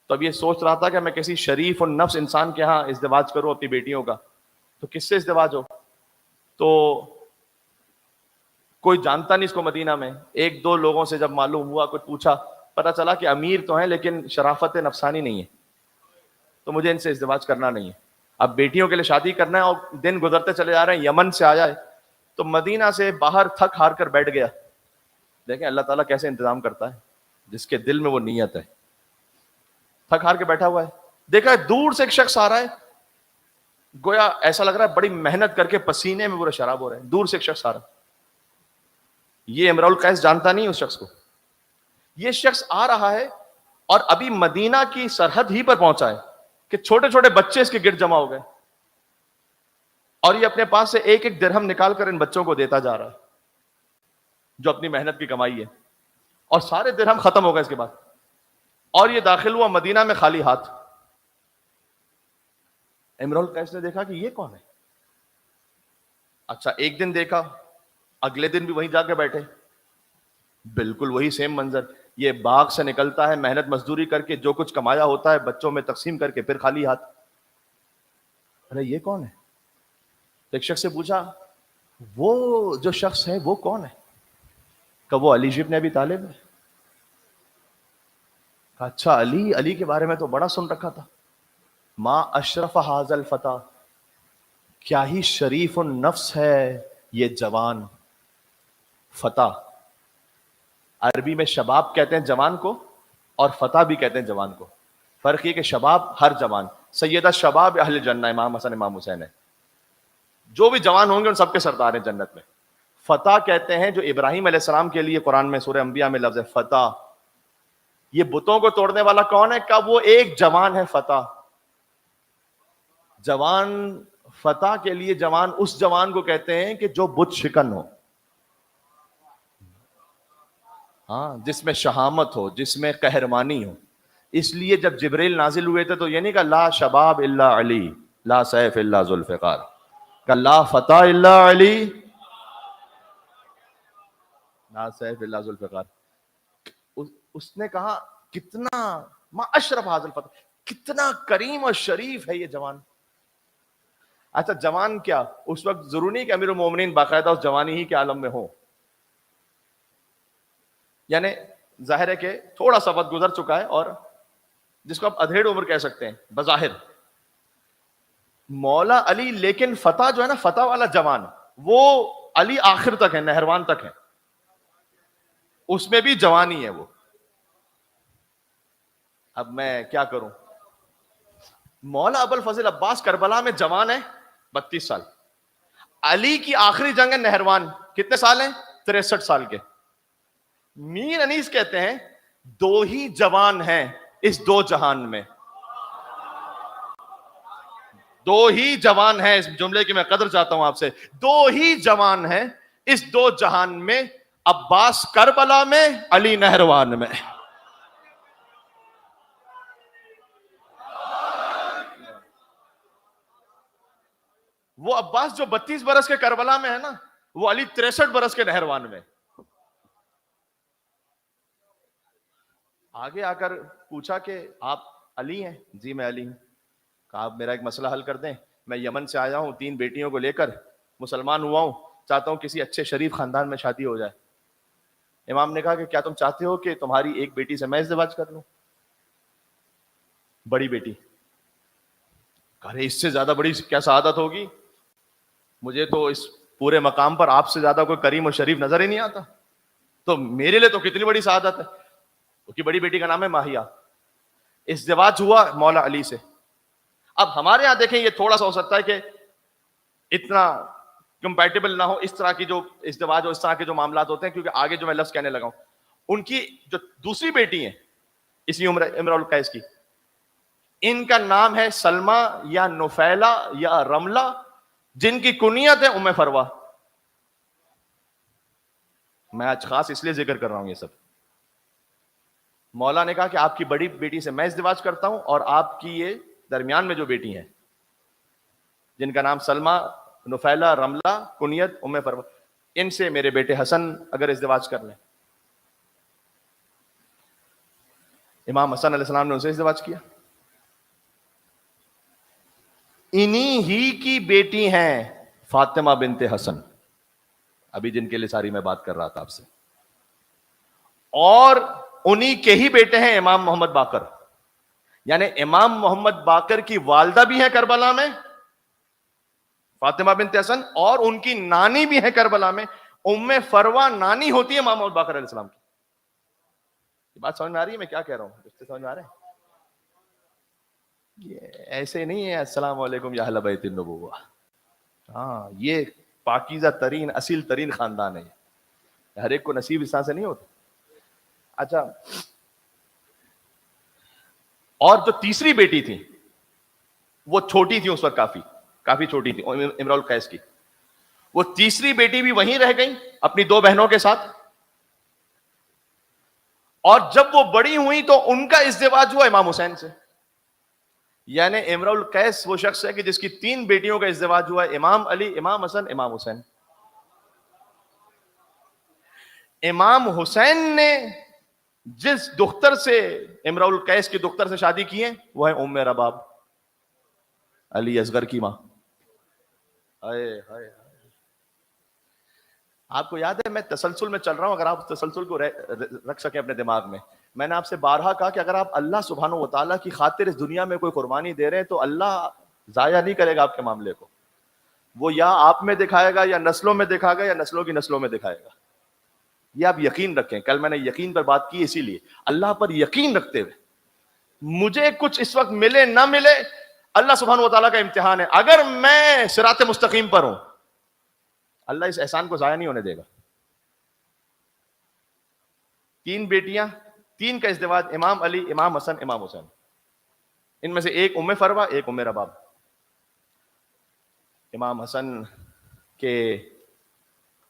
تو اب یہ سوچ رہا تھا کہ میں کسی شریف النفس انسان کے ہاں ازدواج کروں اپنی بیٹیوں کا. تو کس سے ازدواج ہو؟ تو کوئی جانتا نہیں اس کو مدینہ میں. 1-2 لوگوں سے جب معلوم ہوا، کچھ پوچھا، پتہ چلا کہ امیر تو ہیں لیکن شرافت نفسانی نہیں ہے، تو مجھے ان سے ازدواج کرنا نہیں ہے. اب بیٹیوں کے لیے شادی کرنا ہے اور دن گزرتے چلے جا رہے ہیں، یمن سے آیا ہے تو مدینہ سے باہر تھک ہار کر بیٹھ گیا. دیکھیں اللہ تعالیٰ کیسے انتظام کرتا ہے, جس کے دل میں وہ نیت ہے. تھک ہار کے بیٹھا ہوا ہے, دیکھا دور سے ایک شخص آ رہا ہے, گویا ایسا لگ رہا ہے بڑی محنت کر کے پسینے میں پورا شراب ہو رہا ہے. دور سے ایک شخص آ رہا ہے, یہ امرؤ القیس جانتا نہیں اس شخص کو. یہ شخص آ رہا ہے اور ابھی مدینہ کی سرحد ہی پر پہنچا ہے کہ چھوٹے چھوٹے بچے اس کے گرد جمع ہو گئے, اور یہ اپنے پاس سے ایک ایک درہم نکال کر ان بچوں کو دیتا جا رہا ہے جو اپنی محنت کی کمائی ہے, اور سارے درہم ختم ہو گئے اس کے بعد, اور یہ داخل ہوا مدینہ میں خالی ہاتھ. امرؤ القیس نے دیکھا کہ یہ کون ہے. اچھا ایک دن دیکھا, اگلے دن بھی وہیں جا کے بیٹھے, بالکل وہی سیم منظر. یہ باغ سے نکلتا ہے محنت مزدوری کر کے, جو کچھ کمایا ہوتا ہے بچوں میں تقسیم کر کے پھر خالی ہاتھ. ارے یہ کون ہے؟ ایک شخص سے پوچھا وہ جو شخص ہے وہ کون ہے؟ کہ وہ علی ابن ابی طالب ہے. کہا اچھا علی کے بارے میں تو بڑا سن رکھا تھا. ما اشرف ھذا الفتى, کیا ہی شریف النفس ہے یہ جوان. فتح عربی میں شباب کہتے ہیں جوان کو, اور فتح بھی کہتے ہیں جوان کو. فرق یہ کہ شباب ہر جوان, سیدہ شباب اہل جنہ امام حسن امام حسین ہے, جو بھی جوان ہوں گے ان سب کے سردار ہیں جنت میں. فتح کہتے ہیں جو ابراہیم علیہ السلام کے لیے قرآن میں سورہ انبیاء میں لفظ ہے فتح. یہ بتوں کو توڑنے والا کون ہے؟ کہ وہ ایک جوان ہے فتح. جوان فتح کے لیے جوان اس جوان کو کہتے ہیں کہ جو بت شکن ہو, ہاں جس میں شہامت ہو, جس میں قہرمانی ہو. اس لیے جب جبریل نازل ہوئے تھے تو یہ نہیں کہا لا شباب الا علی, لا سیف الا ذوالفقار, کہ لا فتح الا علی, لا سیف الا ذوالفقار. اس نے کہا کتنا ما اشرف ھذا الفتى, کتنا کریم اور شریف ہے یہ جوان. اچھا جوان کیا, اس وقت ضروری نہیں کہ امیر المومنین باقاعدہ اس جوانی ہی کے عالم میں ہو, یعنی ظاہر ہے کہ تھوڑا سا وقت گزر چکا ہے, اور جس کو آپ ادھیڑ عمر کہہ سکتے ہیں بظاہر مولا علی. لیکن فتح جو ہے نا, فتح والا جوان, وہ علی آخر تک ہے, نہروان تک ہے, اس میں بھی جوانی ہے وہ. اب میں کیا کروں, مولا ابو الفضل عباس کربلا میں جوان ہے 32 سال, علی کی آخری جنگ ہے نہروان, کتنے سال ہیں؟ 63 سال کے. میر انیس کہتے ہیں دو ہی جوان ہیں اس دو جہان میں, دو ہی جوان ہیں. اس جملے کی میں قدر چاہتا ہوں آپ سے, دو ہی جوان ہیں اس دو جہان میں, عباس کربلا میں, علی نہروان میں. وہ عباس جو 32 برس کے کربلا میں ہے نا, وہ علی 63 برس کے نہروان میں. آگے آ کر پوچھا کہ آپ علی ہیں؟ جی میں علی ہوں. کہا آپ میرا ایک مسئلہ حل کر دیں, میں یمن سے آیا ہوں 3 بیٹیوں کو لے کر, مسلمان ہوا ہوں, چاہتا ہوں کسی اچھے شریف خاندان میں شادی ہو جائے. امام نے کہا کہ کیا تم چاہتے ہو کہ تمہاری ایک بیٹی سے میں ازدواج کر لوں؟ بڑی بیٹی. ارے اس سے زیادہ بڑی کیا سعادت ہوگی, مجھے تو اس پورے مقام پر آپ سے زیادہ کوئی کریم اور شریف نظر ہی نہیں آتا, تو میرے لیے تو کتنی بڑی سعادت ہے. اس کی بڑی بیٹی کا نام ہے ماہیہ. ازدواج ہوا مولا علی سے. اب ہمارے ہاں دیکھیں یہ تھوڑا سا ہو سکتا ہے کہ اتنا کمپیٹیبل نہ ہو اس طرح کی جو ازدواج اور اس طرح کے جو معاملات ہوتے ہیں, کیونکہ آگے جو میں لفظ کہنے لگا ہوں, ان کی جو دوسری بیٹی ہیں اسی امرؤ القیس کی, ان کا نام ہے سلمہ یا نفیلہ یا رملہ, جن کی کنیت ہے ام فروا. میں آج خاص اس لیے ذکر کر رہا ہوں یہ سب. مولا نے کہا کہ آپ کی بڑی بیٹی سے میں ازدواج کرتا ہوں, اور آپ کی یہ درمیان میں جو بیٹی ہیں جن کا نام سلمہ, نفیلہ, رملہ, کنیت ام فروا, ان سے میرے بیٹے حسن اگر ازدواج کر لیں. امام حسن علیہ السلام نے ان سے ازدواج کیا. انہی ہی کی بیٹی ہیں فاطمہ بنت حسن, ابھی جن کے لیے ساری میں بات کر رہا تھا آپ سے, اور انہی کے ہی بیٹے ہیں امام محمد باقر. یعنی امام محمد باقر کی والدہ بھی ہیں کربلا میں, فاطمہ بنت حسن اور ان کی نانی بھی ہے کربلا میں. ام فروا نانی ہوتی ہے امام ابوبکر علیہ السلام کی. یہ بات سمجھ میں آ رہی ہے میں کیا کہہ رہا ہوں؟ اس سے سمجھ میں آ رہا ہے؟ یہ ایسے نہیں ہے السلام علیکم یا اہل بیت النبوہ. ہاں یہ پاکیزہ ترین اصیل ترین خاندان ہے. ہر ایک کو نصیب اس طرح سے نہیں ہوتا. اچھا, اور جو تیسری بیٹی تھی وہ چھوٹی تھی اس وقت, کافی چھوٹی تھی, امراء القیس کی. وہ تیسری بیٹی بھی وہیں رہ گئی اپنی 2 بہنوں کے ساتھ. اور جب وہ بڑی ہوئی تو ان کا ازدواج ہوا امام حسین سے. یعنی امراء القیس وہ شخص ہے کہ جس کی 3 بیٹیوں کا ازدواج ہوا ہے, امام علی, امام حسن, امام حسین. امام حسین نے جس دختر سے امراء القیس کی دختر سے شادی کی ہے وہ ہے ام رباب, علی اصغر کی ماں. آپ کو یاد ہے میں تسلسل میں چل رہا ہوں, اگر آپ تسلسل کو رکھ سکیں اپنے دماغ میں نے آپ سے بارہا کہا کہ اگر آپ اللہ سبحانہ و تعالیٰ کی خاطر اس دنیا میں کوئی قربانی دے رہے ہیں تو اللہ ضائع نہیں کرے گا آپ کے معاملے کو. وہ یا آپ میں دکھائے گا, یا نسلوں میں دکھائے گا, یا نسلوں کی نسلوں میں دکھائے گا. یہ آپ یقین رکھیں. کل میں نے یقین پر بات کی, اسی لیے اللہ پر یقین رکھتے ہوئے مجھے کچھ اس وقت ملے نہ ملے, اللہ سبحانہ و تعالیٰ کا امتحان ہے. اگر میں صراط مستقیم پر ہوں اللہ اس احسان کو ضائع نہیں ہونے دے گا. 3 بیٹیاں, 3 کا ازدواج, امام علی, امام حسن, امام حسین. ان میں سے ایک ام فروا, ایک ام رباب. امام حسن کے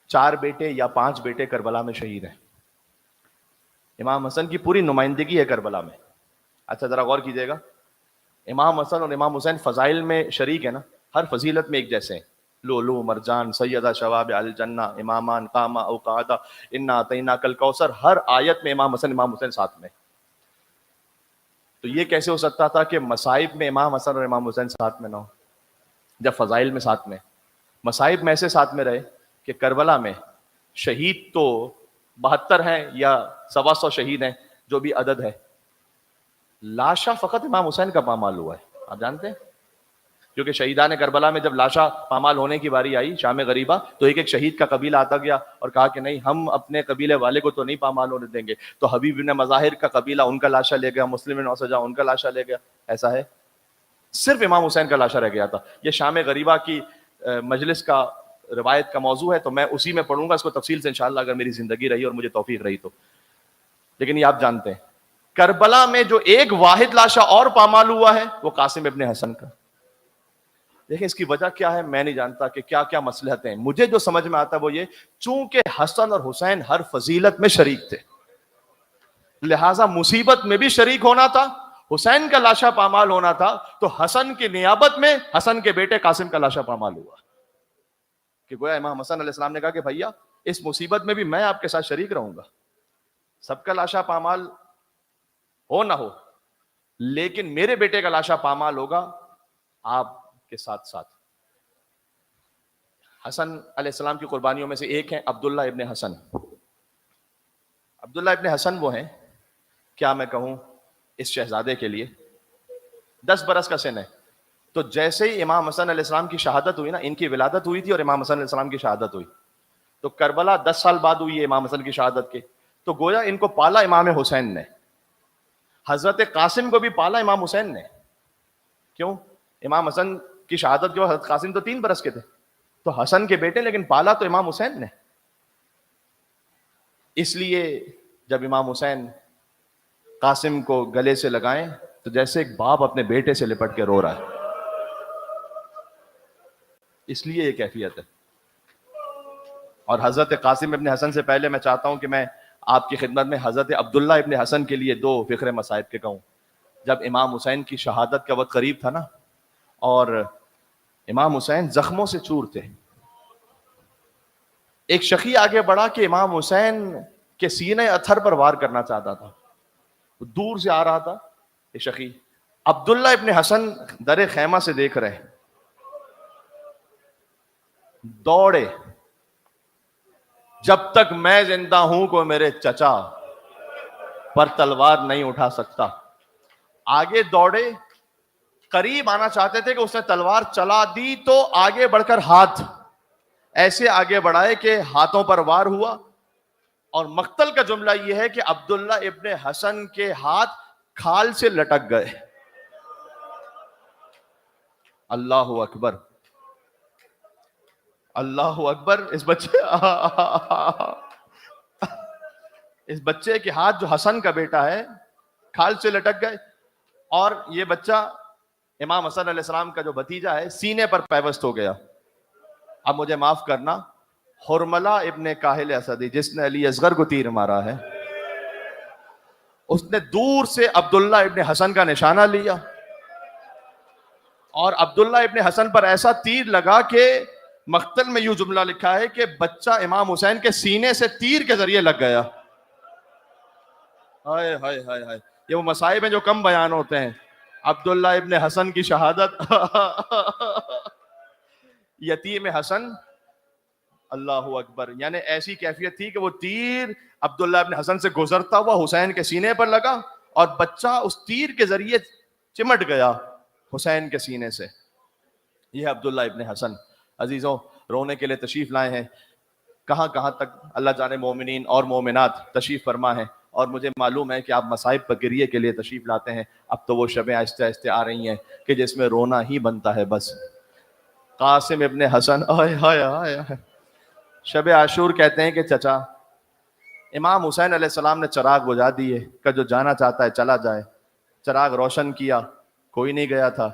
4 بیٹے یا 5 بیٹے کربلا میں شہید ہیں. امام حسن کی پوری نمائندگی ہے کربلا میں. اچھا ذرا غور کیجئے گا, امام حسن اور امام حسین فضائل میں شریک ہے نا, ہر فضیلت میں ایک جیسے ہیں. لولو مرجان, سیدہ شباب الجنہ, امامان قاما او قعدا, انا اعطیناک الکوثر. ہر آیت میں امام حسن امام حسین ساتھ میں. تو یہ کیسے ہو سکتا تھا کہ مصائب میں امام حسن اور امام حسین ساتھ میں نہ ہو جب فضائل میں ساتھ میں؟ مصائب میں ایسے ساتھ میں رہے کہ کربلا میں شہید تو 72 ہیں یا 125 شہید ہیں جو بھی عدد ہے, لاشا فقط امام حسین کا پامال ہوا ہے. آپ جانتے ہیں کیونکہ شہیدان کربلا میں جب لاشا پامال ہونے کی باری آئی شام غریبہ تو ایک شہید کا قبیلہ آتا گیا اور کہا کہ نہیں ہم اپنے قبیلے والے کو تو نہیں پامال ہونے دیں گے. تو حبیب بن مظاہر کا قبیلہ ان کا لاشا لے گیا, مسلم بن اوسجا ان کا لاشا لے گیا. ایسا ہے صرف امام حسین کا لاشا رہ گیا تھا. یہ شام غریبہ کی مجلس کا روایت کا موضوع ہے تو میں اسی میں پڑھوں گا اس کو تفصیل سے انشاءاللہ اگر میری زندگی رہی اور مجھے توفیق رہی تو. لیکن یہ آپ جانتے ہیں کربلا میں جو ایک واحد لاشا اور پامال ہوا ہے وہ قاسم ابن حسن کا. دیکھیں اس کی وجہ کیا ہے میں نہیں جانتا کہ کیا کیا مصلحتیں ہیں. مجھے جو سمجھ میں آتا ہے وہ یہ, چونکہ حسن اور حسین ہر فضیلت میں شریک تھے لہٰذا مصیبت میں بھی شریک ہونا تھا. حسین کا لاشا پامال ہونا تھا تو حسن کی نیابت میں حسن کے بیٹے قاسم کا لاشا پامال ہوا. کہ گویا امام حسن علیہ السلام نے کہا کہ بھیا اس مصیبت میں بھی میں آپ کے ساتھ شریک رہوں گا. سب کا لاشا پامال ہو نہ ہو لیکن میرے بیٹے کا لاشا پامال ہوگا آپ کے ساتھ ساتھ. حسن علیہ السلام کی قربانیوں میں سے ایک ہیں عبداللہ ابن حسن. عبداللہ ابن حسن وہ ہیں, کیا میں کہوں, اس شہزادے کے لیے 10 برس کا سن ہے. تو جیسے ہی امام حسن علیہ السلام کی شہادت ہوئی نا, ان کی ولادت ہوئی تھی اور امام حسن علیہ السلام کی شہادت ہوئی تو کربلا 10 سال بعد ہوئی ہے امام حسن کی شہادت کے. تو گویا ان کو پالا امام حسین نے, حضرت قاسم کو بھی پالا امام حسین نے. کیوں؟ امام حسن کی شہادت جو حضرت قاسم تو 3 برس کے تھے تو حسن کے بیٹے, لیکن پالا تو امام حسین نے. اس لیے جب امام حسین قاسم کو گلے سے لگائیں تو جیسے ایک باپ اپنے بیٹے سے لپٹ کے رو رہا ہے, اس لیے یہ کیفیت ہے. اور حضرت قاسم ابن حسن سے پہلے میں چاہتا ہوں کہ میں آپ کی خدمت میں حضرت عبداللہ ابن حسن کے لیے 2 فقرے مصائب کے کہوں. جب امام حسین کی شہادت کا وقت قریب تھا نا اور امام حسین زخموں سے چور تھے, ایک شقی آگے بڑھا کہ امام حسین کے سینے اتھر پر وار کرنا چاہتا تھا. دور سے آ رہا تھا یہ شقی, عبداللہ ابن حسن در خیمہ سے دیکھ رہے, دوڑے, جب تک میں زندہ ہوں کوئی میرے چچا پر تلوار نہیں اٹھا سکتا. آگے دوڑے قریب آنا چاہتے تھے کہ اس نے تلوار چلا دی تو آگے بڑھ کر ہاتھ ایسے آگے بڑھائے کہ ہاتھوں پر وار ہوا. اور مقتل کا جملہ یہ ہے کہ عبداللہ ابن حسن کے ہاتھ کھال سے لٹک گئے. اللہ اکبر اللہ اکبر. اس بچے کے ہاتھ جو حسن کا بیٹا ہے کھال سے لٹک گئے. اور یہ بچہ امام حسن علیہ السلام کا جو بھتیجا ہے سینے پر پیوست ہو گیا. اب مجھے معاف کرنا, حرملہ ابن کاہل اسدی جس نے علی اصغر کو تیر مارا ہے, اس نے دور سے عبداللہ ابن حسن کا نشانہ لیا اور عبداللہ ابن حسن پر ایسا تیر لگا کہ مقتل میں یوں جملہ لکھا ہے کہ بچہ امام حسین کے سینے سے تیر کے ذریعے لگ گیا. ہائے ہائے ہائے ہائے, یہ وہ مصائب ہیں جو کم بیان ہوتے ہیں. عبداللہ ابن حسن کی شہادت, یتیم حسن, اللہ اکبر. یعنی ایسی کیفیت تھی کہ وہ تیر عبداللہ ابن حسن سے گزرتا ہوا حسین کے سینے پر لگا اور بچہ اس تیر کے ذریعے چمٹ گیا حسین کے سینے سے. یہ عبداللہ ابن حسن. عزیزوں, رونے کے لیے تشریف لائے ہیں. کہاں کہاں تک اللہ جانے مومنین اور مومنات تشریف فرما ہے, اور مجھے معلوم ہے کہ آپ مصائب پر گریے کے لیے تشریف لاتے ہیں. اب تو وہ شبیں آہستہ آہستہ آ رہی ہیں کہ جس میں رونا ہی بنتا ہے بس. قاسم ابن حسن, آئے ہائے ہائے. شب عاشور کہتے ہیں کہ چچا امام حسین علیہ السلام نے چراغ بجھا دیے کہ جو جانا چاہتا ہے چلا جائے. چراغ روشن کیا, کوئی نہیں گیا تھا.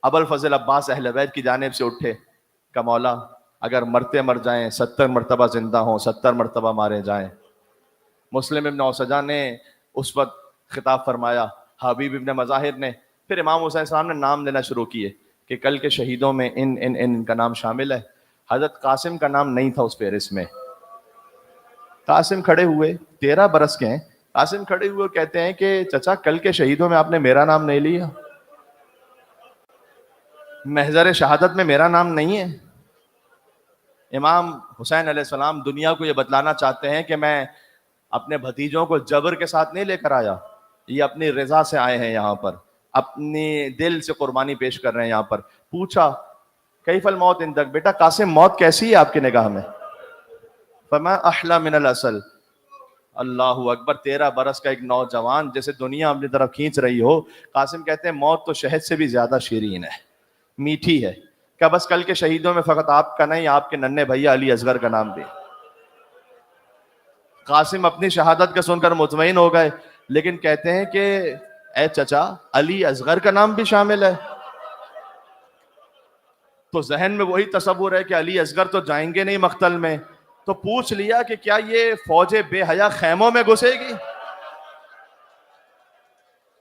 ابوالفضل عباس اہل بیت کی جانب سے اٹھے کہ مولا اگر مرتے مر جائیں 70 مرتبہ زندہ ہوں 70 مرتبہ مارے جائیں. مسلم ابن اوسجہ نے اس وقت خطاب فرمایا, حبیب ابن مظاہر نے. پھر امام حسین السلام نے نام لینا شروع کیے کہ کل کے شہیدوں میں ان کا نام شامل ہے. حضرت قاسم کا نام نہیں تھا اس فہرست میں. قاسم کھڑے ہوئے, 13 برس کے ہیں. قاسم کھڑے ہوئے کہتے ہیں کہ چچا کل کے شہیدوں میں آپ نے میرا نام نہیں لیا, محضر شہادت میں میرا نام نہیں ہے. امام حسین علیہ السلام دنیا کو یہ بتلانا چاہتے ہیں کہ میں اپنے بھتیجوں کو جبر کے ساتھ نہیں لے کر آیا, یہ اپنی رضا سے آئے ہیں یہاں پر, اپنی دل سے قربانی پیش کر رہے ہیں یہاں پر. پوچھا کیف الموت عندک, بیٹا قاسم موت کیسی ہے آپ کی نگاہ میں؟ فما احلا من الاصل. اللہ اکبر. 13 برس کا ایک نوجوان جیسے دنیا اپنی طرف کھینچ رہی ہو, قاسم کہتے ہیں موت تو شہد سے بھی زیادہ شیرین ہے, میٹھی ہے. کیا بس کل کے شہیدوں میں فقط آپ کا نہیں, آپ کے ننھے بھیا علی اصغر کا نام بھی؟ قاسم اپنی شہادت کا سن کر مطمئن ہو گئے, لیکن کہتے ہیں کہ اے چچا علی اصغر کا نام بھی شامل ہے. تو ذہن میں وہی تصور ہے کہ علی اصغر تو جائیں گے نہیں مقتل میں. تو پوچھ لیا کہ کیا یہ فوج بے حیا خیموں میں گھسے گی؟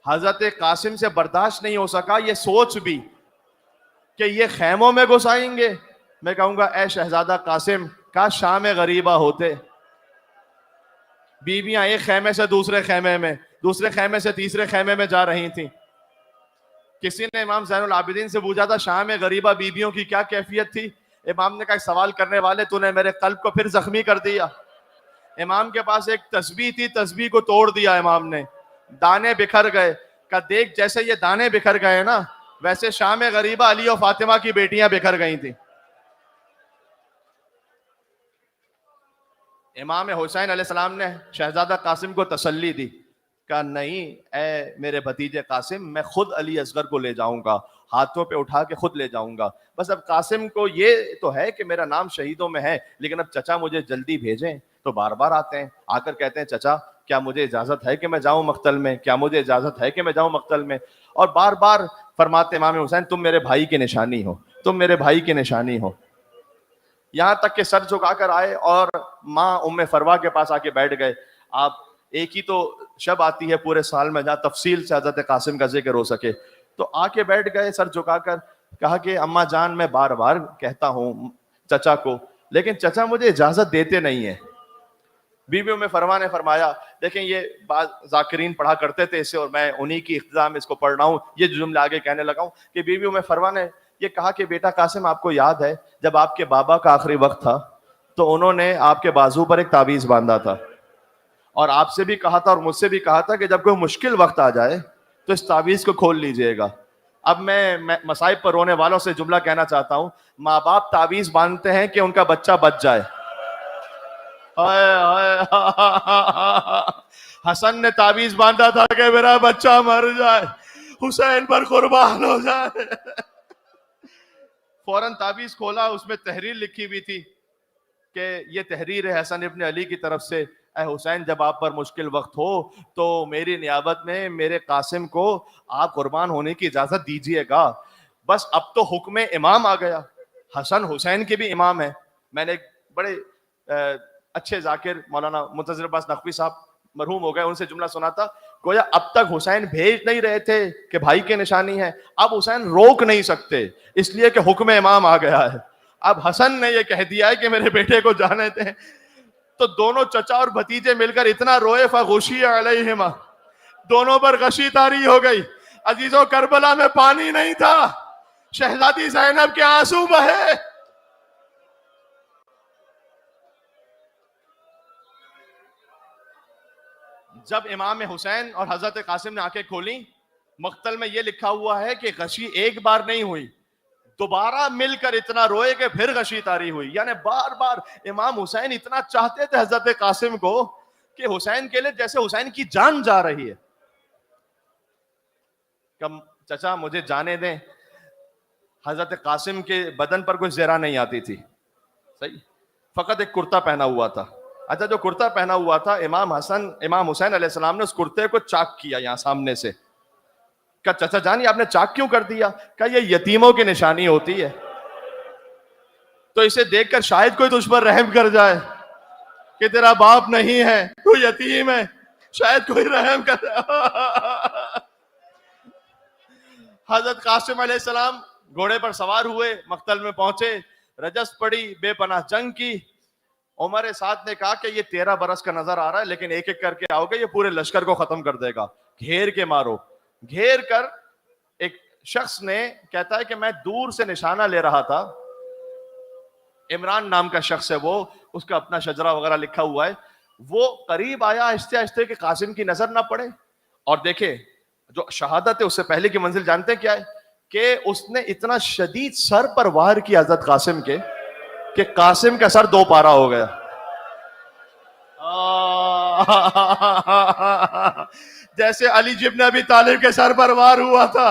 حضرت قاسم سے برداشت نہیں ہو سکا یہ سوچ بھی کہ یہ خیموں میں گھسائیں گے. میں کہوں گا اے شہزادہ قاسم, کاش شام غریبہ ہوتے. بیویاں ایک خیمے سے دوسرے خیمے میں, دوسرے خیمے سے تیسرے خیمے میں جا رہی تھیں. کسی نے امام زین العابدین سے پوچھا تھا شام غریبہ بیویوں کی کیا کیفیت تھی؟ امام نے کہا ایک سوال کرنے والے تو نے میرے قلب کو پھر زخمی کر دیا. امام کے پاس ایک تسبیح تھی, تسبیح کو توڑ دیا امام نے, دانے بکھر گئے. کہا دیکھ جیسے یہ دانے بکھر گئے نا, ویسے شام غریبہ علی و فاطمہ کی بیٹیاں بکھر گئی تھیں. امام حسین علیہ السلام نے شہزادہ قاسم کو تسلی دی. کہا نہیں اے میرے بھتیجے قاسم, میں خود علی اصغر کو لے جاؤں گا, ہاتھوں پہ اٹھا کے خود لے جاؤں گا. بس اب قاسم کو یہ تو ہے کہ میرا نام شہیدوں میں ہے, لیکن اب چچا مجھے جلدی بھیجیں. تو بار بار آتے ہیں, آ کر کہتے ہیں چچا کیا مجھے اجازت ہے کہ میں جاؤں مقتل میں, کیا مجھے اجازت ہے کہ میں جاؤں مقتل میں. اور بار بار فرماتے امام حسین تم میرے بھائی کی نشانی ہو, تم میرے بھائی کی نشانی ہو. یہاں تک کہ سر جھکا کر آئے اور ماں ام فروا کے پاس آ کے بیٹھ گئے. آپ ایک ہی تو شب آتی ہے پورے سال میں جہاں تفصیل سے حضرت قاسم کا ذکر ہو سکے, تو آ کے بیٹھ گئے سر جھکا کر. کہا کہ اماں جان میں بار بار کہتا ہوں چچا کو, لیکن چچا مجھے اجازت دیتے نہیں ہیں. بیوی ام فروا نے فرمایا, دیکھیں یہ بعض ذاکرین پڑھا کرتے تھے اسے اور میں انہی کی اقتداء میں اس کو پڑھ رہا ہوں, یہ جملے آگے کہنے لگا ہوں کہ بیوی ام فروا نے یہ کہا کہ بیٹا قاسم آپ کو یاد ہے جب آپ کے بابا کا آخری وقت تھا تو انہوں نے آپ کے بازو پر ایک تعویذ باندھا تھا, اور آپ سے بھی کہا تھا اور مجھ سے بھی کہا تھا کہ جب کوئی مشکل وقت آ جائے تو اس تعویذ کو کھول لیجئے گا. اب میں مصائب پر رونے والوں سے جملہ کہنا چاہتا ہوں. ماں باپ تعویذ باندھتے ہیں کہ ان کا بچہ بچ جائے. حسن نے تعویذ باندھا تھا کہ میرا بچہ مر جائے, حسین پر قربان ہو جائے. فوراً تعویذ کھولا, اس میں تحریر لکھی ہوئی تھی کہ یہ تحریر ہے حسن ابن علی کی طرف سے. اے حسین, جب آپ پر مشکل وقت ہو تو میری نیابت میں میرے قاسم کو آپ قربان ہونے کی اجازت دیجئے گا. بس اب تو حکم امام آ گیا. حسن حسین کے بھی امام ہیں. میں نے ایک بڑے اچھے ذاکر مولانا منتظر عباس نقوی صاحب مرحوم ہو گئے, ان سے جملہ سنا تھا, گویا اب تک حسین بھیج نہیں رہے تھے کہ بھائی کی نشانی ہے, اب حسین روک نہیں سکتے اس لیے کہ حکم امام آ گیا ہے. اب حسن نے یہ کہہ دیا ہے کہ میرے بیٹے کو جانے دیں. تو دونوں چچا اور بھتیجے مل کر اتنا روئے, فغشی علیہما, دونوں پر غشی طاری ہو گئی. عزیزوں, کربلا میں پانی نہیں تھا, شہزادی زینب کے آنسو بہے. جب امام حسین اور حضرت قاسم نے آنکھیں کھولیں, مقتل میں یہ لکھا ہوا ہے کہ غشی ایک بار نہیں ہوئی, دوبارہ مل کر اتنا روئے کہ پھر غشی طاری ہوئی. یعنی بار بار امام حسین اتنا چاہتے تھے حضرت قاسم کو کہ حسین کے لیے جیسے حسین کی جان جا رہی ہے. کم چچا مجھے جانے دیں. حضرت قاسم کے بدن پر کوئی زرہ نہیں آتی تھی, صحیح, فقط ایک کرتا پہنا ہوا تھا. اچھا, جو کرتا پہنا ہوا تھا, امام حسین علیہ السلام نے اس کرتے کو چاک کیا یہاں سامنے سے. کہا چچا جان, یہ آپ نے چاک کیوں کر دیا؟ کہا یہ یتیموں کی نشانی ہوتی ہے, تو اسے دیکھ کر شاید کوئی تجھ پر رحم کر جائے کہ تیرا باپ نہیں ہے, تو یتیم ہے, شاید کوئی رحم کر جائے. حضرت قاسم علیہ السلام گھوڑے پر سوار ہوئے, مقتل میں پہنچے, رجس پڑی, بے پناہ جنگ کی. عمر سعد نے کہا کہ یہ 13 برس کا نظر آ رہا ہے, لیکن ایک ایک کر کے آؤ گے یہ پورے لشکر کو ختم کر دے گا, گھیر کے مارو. گھیر کر ایک شخص نے, کہتا ہے کہ میں دور سے نشانہ لے رہا تھا, عمران نام کا شخص ہے وہ, اس کا اپنا شجرہ وغیرہ لکھا ہوا ہے. وہ قریب آیا آہستہ آہستہ کہ قاسم کی نظر نہ پڑے, اور دیکھے جو شہادت ہے اس سے پہلے کی منزل جانتے ہیں کیا ہے, کہ اس نے اتنا شدید سر پر وار کیا حضرت قاسم کے کہ قاسم کا سر 2 پارا ہو گیا. جیسے علی ابن ابی طالب کے سر پر وار ہوا تھا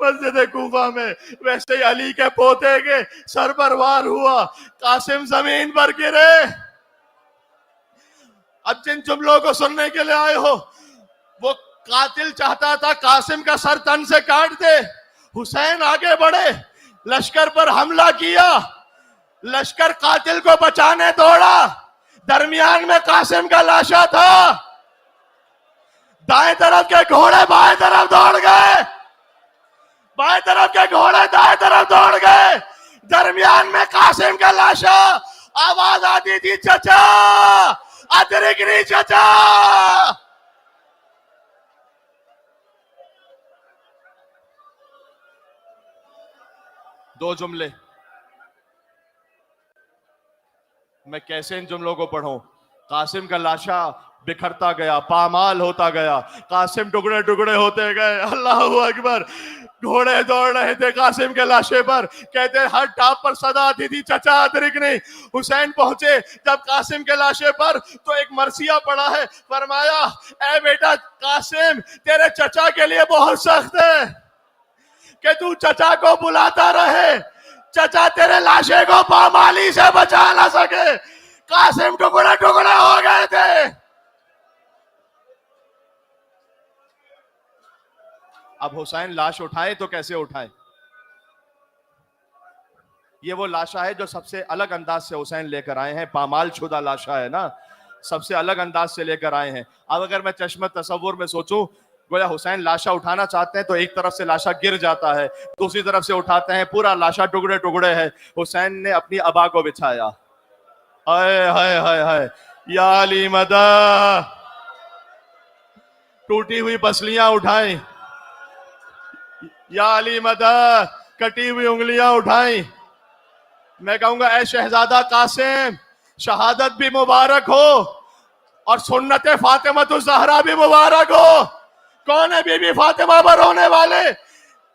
مسجد کوفہ میں, ویسے ہی علی کے پوتے کے سر پر وار ہوا, قاسم زمین پر گرے. اب جن جملوں کو سننے کے لیے آئے ہو, وہ قاتل چاہتا تھا قاسم کا سر تن سے کاٹ دے. حسین آگے بڑھے, لشکر پر حملہ کیا, لشکر قاتل کو بچانے دوڑا, درمیان میں قاسم کا لاشا تھا. دائیں طرف کے گھوڑے بائیں طرف دوڑ گئے, بائیں طرف کے گھوڑے دائیں طرف دوڑ گئے, درمیان میں قاسم کا لاشا. آواز آتی تھی چچا ادرکنی چچا. دو جملے, میں کیسے ان جملوں کو پڑھوں. قاسم کا لاشا بکھرتا گیا, پامال ہوتا گیا, قاسم ٹکڑے ٹکڑے ہوتے گئے. اللہ اکبر. گھوڑے دوڑ رہے تھے قاسم کے لاشے پر, کہتے ہر ٹاپ پر صدا آتی تھی چچا ادرکنی. حسین پہنچے جب قاسم کے لاشے پر تو ایک مرثیہ پڑا ہے, فرمایا اے بیٹا قاسم, تیرے چچا کے لیے بہت سخت ہے کہ تو چچا کو بلاتا رہے, چچا تیرے لاشے کو پامالی سے بچا نہ سکے. قاسم ٹکڑے ٹکڑے ہو گئے تھے. اب حسین لاش اٹھائے تو کیسے اٹھائے؟ یہ وہ لاشا ہے جو سب سے الگ انداز سے حسین لے کر آئے ہیں, پامال شدہ لاشا ہے نا, سب سے الگ انداز سے لے کر آئے ہیں. اب اگر میں چشم تصور میں سوچوں, گویا حسین لاشا اٹھانا چاہتے ہیں تو ایک طرف سے لاشا گر جاتا ہے, دوسری طرف سے اٹھاتے ہیں, پورا لاشا ٹکڑے ٹکڑے ہے. حسین نے اپنی ابا کو بچھایا, ہائے ہائے ہائے ہائے, یا علی مدد. ٹوٹی ہوئی پسلیاں اٹھائیں, یا علی مدد. کٹی ہوئی انگلیاں اٹھائیں. میں کہوں گا اے شہزادہ قاسم, شہادت بھی مبارک ہو اور سنت فاطمہ الزہرا بھی مبارک ہو. کون ہے بی بی فاطمہ پر رونے والے؟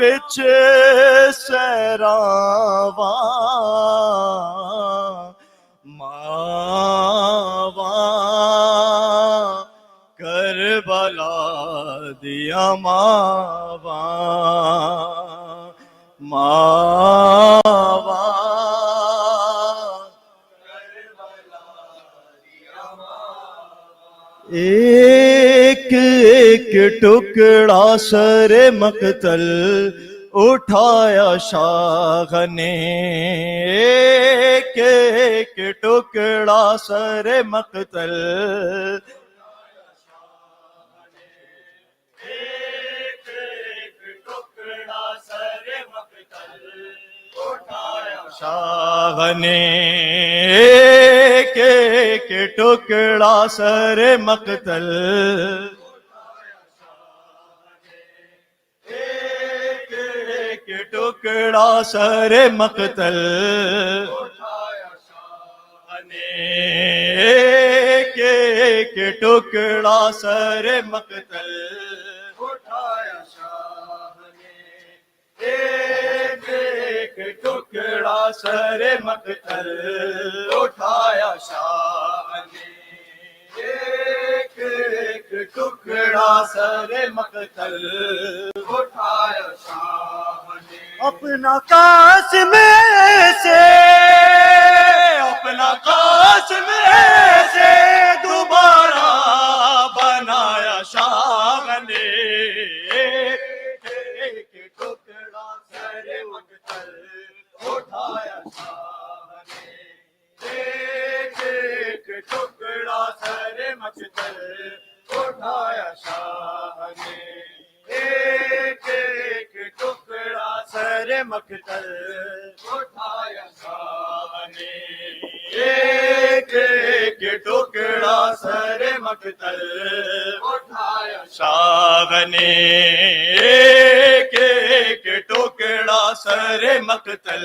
بچ سیراواں ماواں کربلا دیا ماواں ماواں ایک ایک ٹکڑا سر مقتل اٹھایا شاہ نے ایک ایک ٹکڑا سر مقتل ایک ایک ٹکڑا سر مقتل اٹھایا شاہ نے ایک ایک ٹکڑا سر مقتل ایک ایک ٹکڑا سر مقتل ایک ایک ٹکڑا سر مقتل اٹھایا شاہ نے ایک ایک ٹکڑا سر مقتل اٹھایا شاہ نے ایک ایک ٹکڑا سر مقتل اٹھایا شاہ نے اپنا قاسم سے اپنا قاسم سے دوبارہ بنایا شاہ نے ایک ٹکڑا سر مقتل اٹھایا شاہ نے ایک ایک ٹکڑا سر مقتل اٹھایا شاہ نے ایک ایک ٹکڑا سر مقتل اٹھایا شاہ نے ایک ایک ٹکڑا سر مقتل اٹھایا شاہ نے ایک ایک ٹکڑا سر مقتل